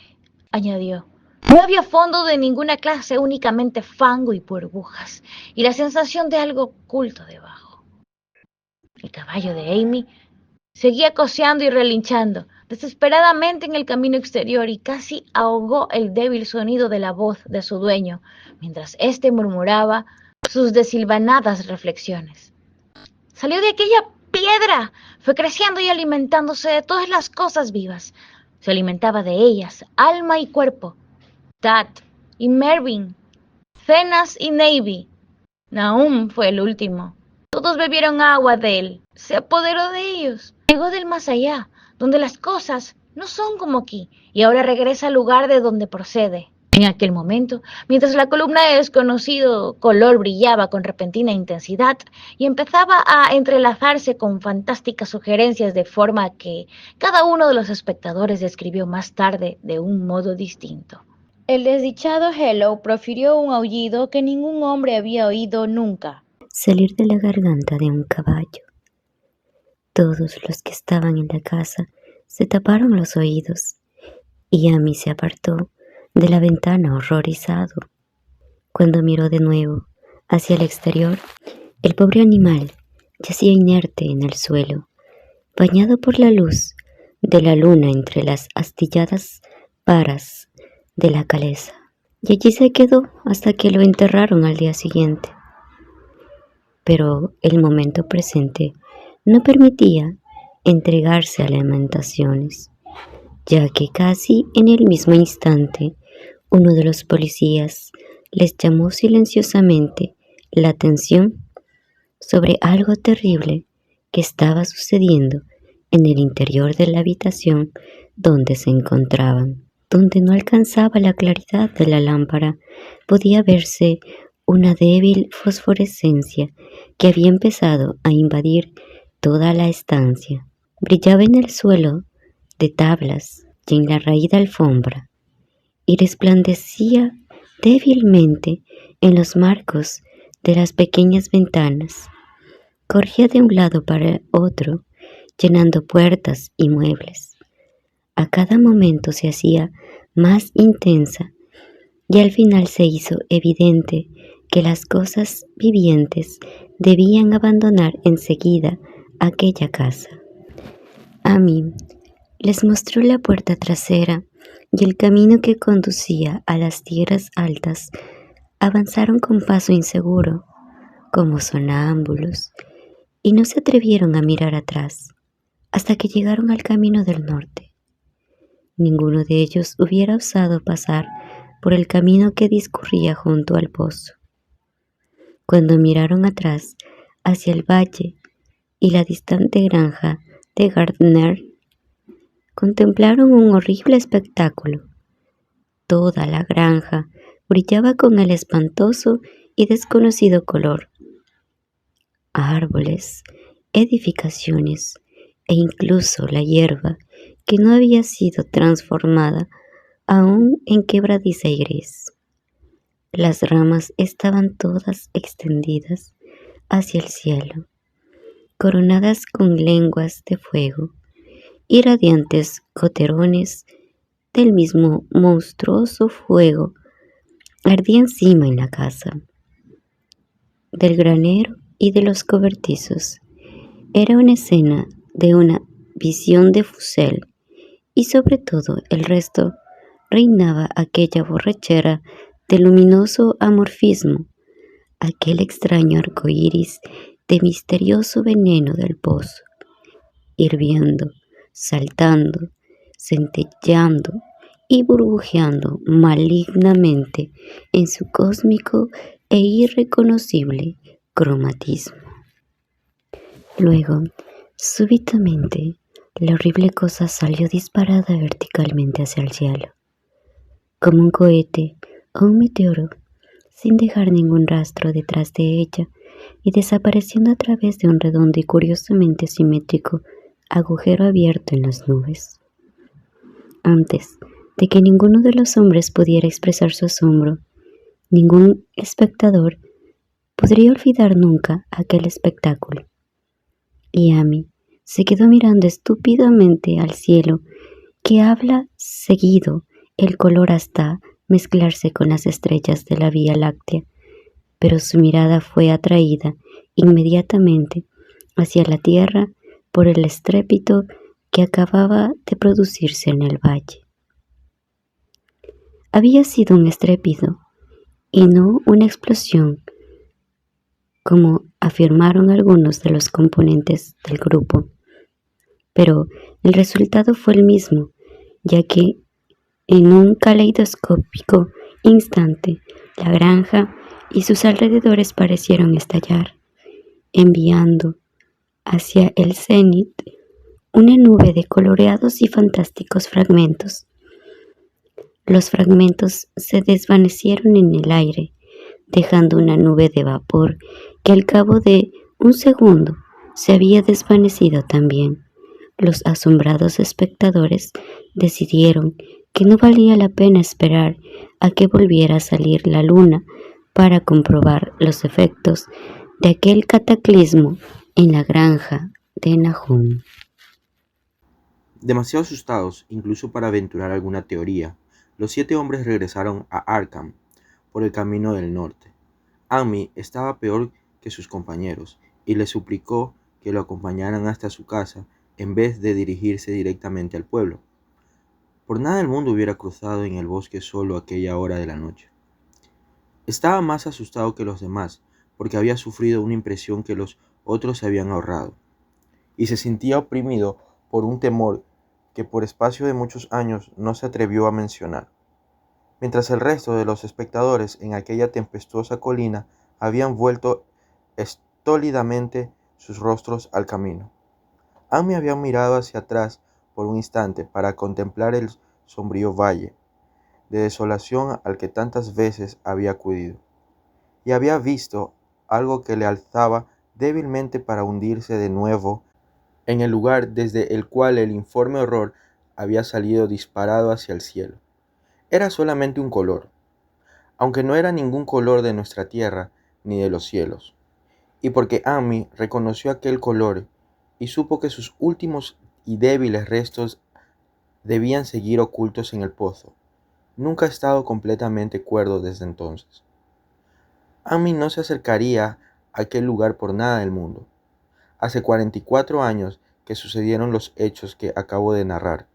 añadió. No había fondo de ninguna clase, únicamente fango y burbujas, y la sensación de algo oculto debajo. El caballo de Amy seguía coceando y relinchando desesperadamente en el camino exterior y casi ahogó el débil sonido de la voz de su dueño, mientras éste murmuraba sus desilvanadas reflexiones. Salió de aquella piedra, fue creciendo y alimentándose de todas las cosas vivas. Se alimentaba de ellas, alma y cuerpo. Tad y Mervyn, Zenas y Navy. Nahum fue el último. Todos bebieron agua de él. Se apoderó de ellos. Llegó del más allá, donde las cosas no son como aquí, y ahora regresa al lugar de donde procede. En aquel momento, mientras la columna de desconocido color brillaba con repentina intensidad y empezaba a entrelazarse con fantásticas sugerencias de forma que cada uno de los espectadores describió más tarde de un modo distinto. El desdichado Hello profirió un aullido que ningún hombre había oído nunca. Salir de la garganta de un caballo. Todos los que estaban en la casa se taparon los oídos y Amy se apartó de la ventana horrorizado. Cuando miró de nuevo hacia el exterior, el pobre animal yacía inerte en el suelo, bañado por la luz de la luna entre las astilladas varas de la caleza, y allí se quedó hasta que lo enterraron al día siguiente. Pero el momento presente no permitía entregarse a lamentaciones, ya que casi en el mismo instante uno de los policías les llamó silenciosamente la atención sobre algo terrible que estaba sucediendo en el interior de la habitación donde se encontraban. Donde no alcanzaba la claridad de la lámpara, podía verse una débil fosforescencia que había empezado a invadir toda la estancia. Brillaba en el suelo de tablas y en la raída alfombra, y resplandecía débilmente en los marcos de las pequeñas ventanas. Corría de un lado para otro, llenando puertas y muebles. A cada momento se hacía más intensa y al final se hizo evidente que las cosas vivientes debían abandonar enseguida aquella casa. Amy les mostró la puerta trasera y el camino que conducía a las tierras altas. Avanzaron con paso inseguro, como sonámbulos, y no se atrevieron a mirar atrás hasta que llegaron al camino del norte. Ninguno de ellos hubiera osado pasar por el camino que discurría junto al pozo. Cuando miraron atrás hacia el valle y la distante granja de Gardner, contemplaron un horrible espectáculo. Toda la granja brillaba con el espantoso y desconocido color. Árboles, edificaciones e incluso la hierba, que no había sido transformada aún en quebradiza y gris. Las ramas estaban todas extendidas hacia el cielo, coronadas con lenguas de fuego y radiantes goterones del mismo monstruoso fuego ardía encima en la casa, del granero y de los cobertizos. Era una escena de una visión de Fusel, y sobre todo el resto reinaba aquella borrachera de luminoso amorfismo, aquel extraño arco iris de misterioso veneno del pozo, hirviendo, saltando, centelleando y burbujeando malignamente en su cósmico e irreconocible cromatismo. Luego, súbitamente, la horrible cosa salió disparada verticalmente hacia el cielo, como un cohete o un meteoro, sin dejar ningún rastro detrás de ella y desapareciendo a través de un redondo y curiosamente simétrico agujero abierto en las nubes. Antes de que ninguno de los hombres pudiera expresar su asombro, ningún espectador podría olvidar nunca aquel espectáculo. Y Amy se quedó mirando estúpidamente al cielo, que habla seguido el color hasta mezclarse con las estrellas de la Vía Láctea, pero su mirada fue atraída inmediatamente hacia la tierra por el estrépito que acababa de producirse en el valle. Había sido un estrépito y no una explosión, como afirmaron algunos de los componentes del grupo, pero el resultado fue el mismo, ya que en un caleidoscópico instante la granja y sus alrededores parecieron estallar, enviando hacia el cenit una nube de coloreados y fantásticos fragmentos. Los fragmentos se desvanecieron en el aire, dejando una nube de vapor que al cabo de un segundo se había desvanecido también. Los asombrados espectadores decidieron que no valía la pena esperar a que volviera a salir la luna para comprobar los efectos de aquel cataclismo en la granja de Nahum. Demasiado asustados, incluso para aventurar alguna teoría, los 7 hombres regresaron a Arkham por el camino del norte. Amy estaba peor que sus compañeros y le suplicó que lo acompañaran hasta su casa en vez de dirigirse directamente al pueblo. Por nada del mundo hubiera cruzado en el bosque solo a aquella hora de la noche. Estaba más asustado que los demás porque había sufrido una impresión que los otros se habían ahorrado, y se sentía oprimido por un temor que por espacio de muchos años no se atrevió a mencionar. Mientras el resto de los espectadores en aquella tempestuosa colina habían vuelto estólidamente sus rostros al camino. Amy había mirado hacia atrás por un instante para contemplar el sombrío valle de desolación al que tantas veces había acudido, y había visto algo que le alzaba débilmente para hundirse de nuevo en el lugar desde el cual el informe horror había salido disparado hacia el cielo. Era solamente un color, aunque no era ningún color de nuestra tierra ni de los cielos, y porque Amy reconoció aquel color y supo que sus últimos y débiles restos debían seguir ocultos en el pozo. Nunca ha estado completamente cuerdo desde entonces. Amy no se acercaría a aquel lugar por nada del mundo. Hace 44 años que sucedieron los hechos que acabo de narrar,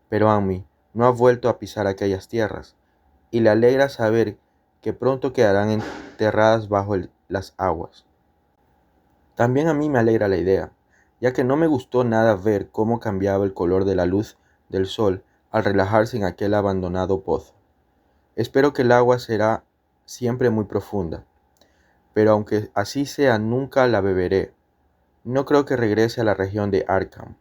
pero Amy no ha vuelto a pisar aquellas tierras, y le alegra saber que pronto quedarán enterradas bajo las aguas. También a mí me alegra la idea, ya que no me gustó nada ver cómo cambiaba el color de la luz del sol al relajarse en aquel abandonado pozo. Espero que el agua será siempre muy profunda, pero aunque así sea, nunca la beberé. No creo que regrese a la región de Arkham.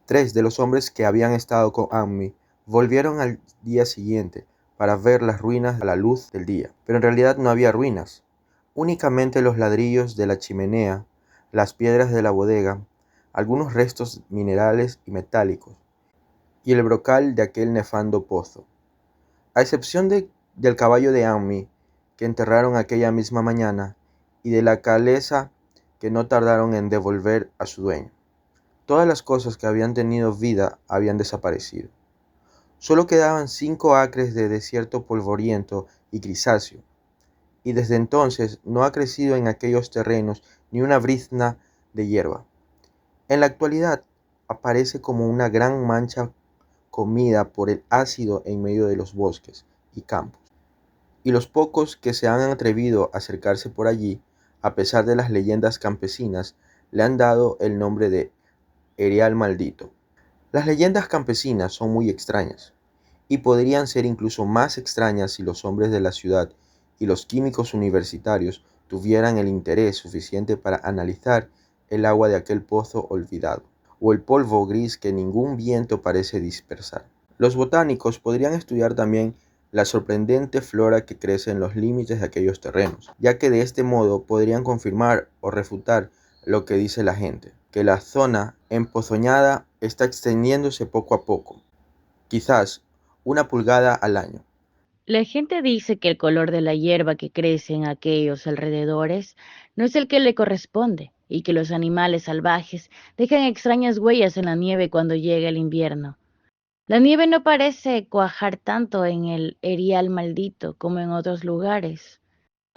3 de los hombres que habían estado con Amy volvieron al día siguiente para ver las ruinas a la luz del día, pero en realidad no había ruinas, únicamente los ladrillos de la chimenea, las piedras de la bodega, algunos restos minerales y metálicos, y el brocal de aquel nefando pozo. A excepción del caballo de Amy, que enterraron aquella misma mañana, y de la caleza que no tardaron en devolver a su dueño. Todas las cosas que habían tenido vida habían desaparecido. Solo quedaban 5 acres de desierto polvoriento y grisáceo, y desde entonces no ha crecido en aquellos terrenos ni una brizna de hierba. En la actualidad aparece como una gran mancha comida por el ácido en medio de los bosques y campos, y los pocos que se han atrevido a acercarse por allí, a pesar de las leyendas campesinas, le han dado el nombre de Erial Maldito. Las leyendas campesinas son muy extrañas, y podrían ser incluso más extrañas si los hombres de la ciudad y los químicos universitarios tuvieran el interés suficiente para analizar el agua de aquel pozo olvidado, o el polvo gris que ningún viento parece dispersar. Los botánicos podrían estudiar también la sorprendente flora que crece en los límites de aquellos terrenos, ya que de este modo podrían confirmar o refutar lo que dice la gente, que la zona empozoñada está extendiéndose poco a poco, quizás 1 pulgada al año. La gente dice que el color de la hierba que crece en aquellos alrededores no es el que le corresponde y que los animales salvajes dejan extrañas huellas en la nieve cuando llega el invierno. La nieve no parece cuajar tanto en el Erial Maldito como en otros lugares.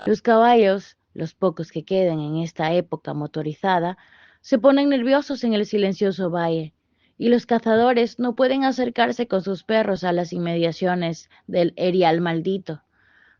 Los caballos, los pocos que quedan en esta época motorizada, se ponen nerviosos en el silencioso valle, y los cazadores no pueden acercarse con sus perros a las inmediaciones del Erial Maldito.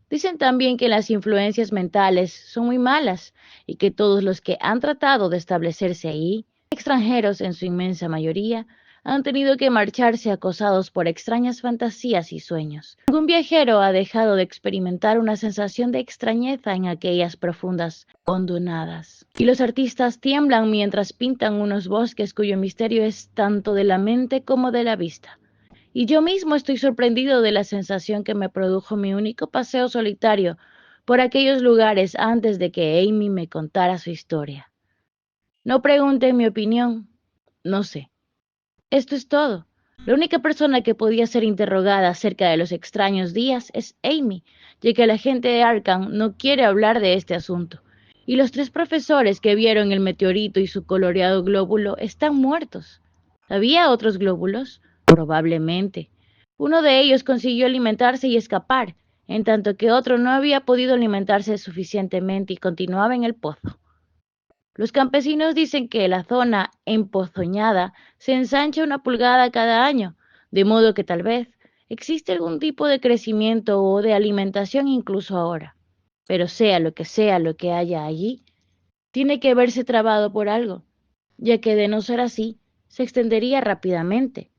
Dicen también que las influencias mentales son muy malas y que todos los que han tratado de establecerse ahí, extranjeros en su inmensa mayoría, han tenido que marcharse acosados por extrañas fantasías y sueños. Ningún viajero ha dejado de experimentar una sensación de extrañeza en aquellas profundas hondonadas. Y los artistas tiemblan mientras pintan unos bosques cuyo misterio es tanto de la mente como de la vista. Y yo mismo estoy sorprendido de la sensación que me produjo mi único paseo solitario por aquellos lugares antes de que Amy me contara su historia. No pregunten mi opinión, no sé. Esto es todo. La única persona que podía ser interrogada acerca de los extraños días es Amy, ya que la gente de Arkham no quiere hablar de este asunto. Y los 3 profesores que vieron el meteorito y su coloreado glóbulo están muertos. ¿Había otros glóbulos? Probablemente. Uno de ellos consiguió alimentarse y escapar, en tanto que otro no había podido alimentarse suficientemente y continuaba en el pozo. Los campesinos dicen que la zona empozoñada se ensancha 1 pulgada cada año, de modo que tal vez existe algún tipo de crecimiento o de alimentación incluso ahora. Pero sea lo que haya allí, tiene que verse trabado por algo, ya que de no ser así, se extendería rápidamente.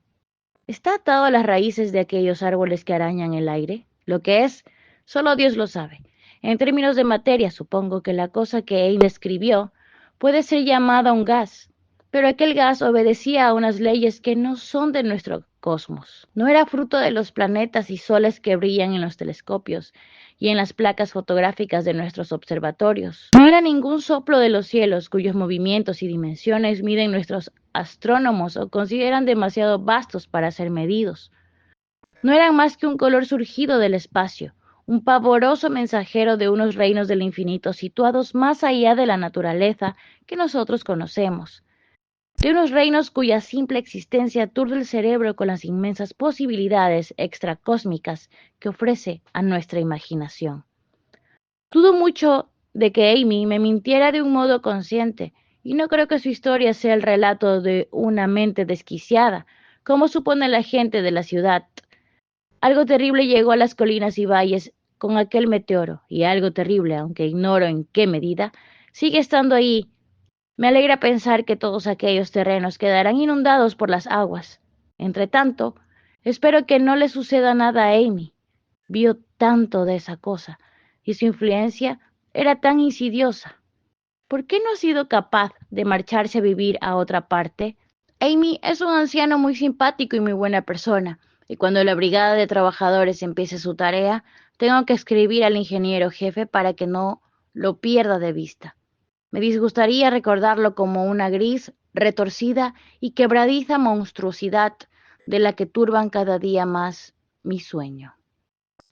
¿Está atado a las raíces de aquellos árboles que arañan el aire? Lo que es, solo Dios lo sabe. En términos de materia, supongo que la cosa que Amy describió puede ser llamada un gas, pero aquel gas obedecía a unas leyes que no son de nuestro cosmos. No era fruto de los planetas y soles que brillan en los telescopios y en las placas fotográficas de nuestros observatorios. No era ningún soplo de los cielos cuyos movimientos y dimensiones miden nuestros astrónomos o consideran demasiado vastos para ser medidos. No eran más que un color surgido del espacio, un pavoroso mensajero de unos reinos del infinito situados más allá de la naturaleza que nosotros conocemos, de unos reinos cuya simple existencia aturde el cerebro con las inmensas posibilidades extracósmicas que ofrece a nuestra imaginación. Dudo mucho de que Amy me mintiera de un modo consciente, y no creo que su historia sea el relato de una mente desquiciada, como supone la gente de la ciudad. Algo terrible llegó a las colinas y valles con aquel meteoro, y algo terrible, aunque ignoro en qué medida, sigue estando ahí Me alegra pensar que todos aquellos terrenos quedarán inundados por las aguas. Entretanto, espero que no le suceda nada a Amy. Vio tanto de esa cosa, y su influencia era tan insidiosa. ¿Por qué no ha sido capaz de marcharse a vivir a otra parte? Amy es un anciano muy simpático y muy buena persona, y cuando la brigada de trabajadores empiece su tarea, tengo que escribir al ingeniero jefe para que no lo pierda de vista. Me disgustaría recordarlo como una gris, retorcida y quebradiza monstruosidad de la que turban cada día más mi sueño.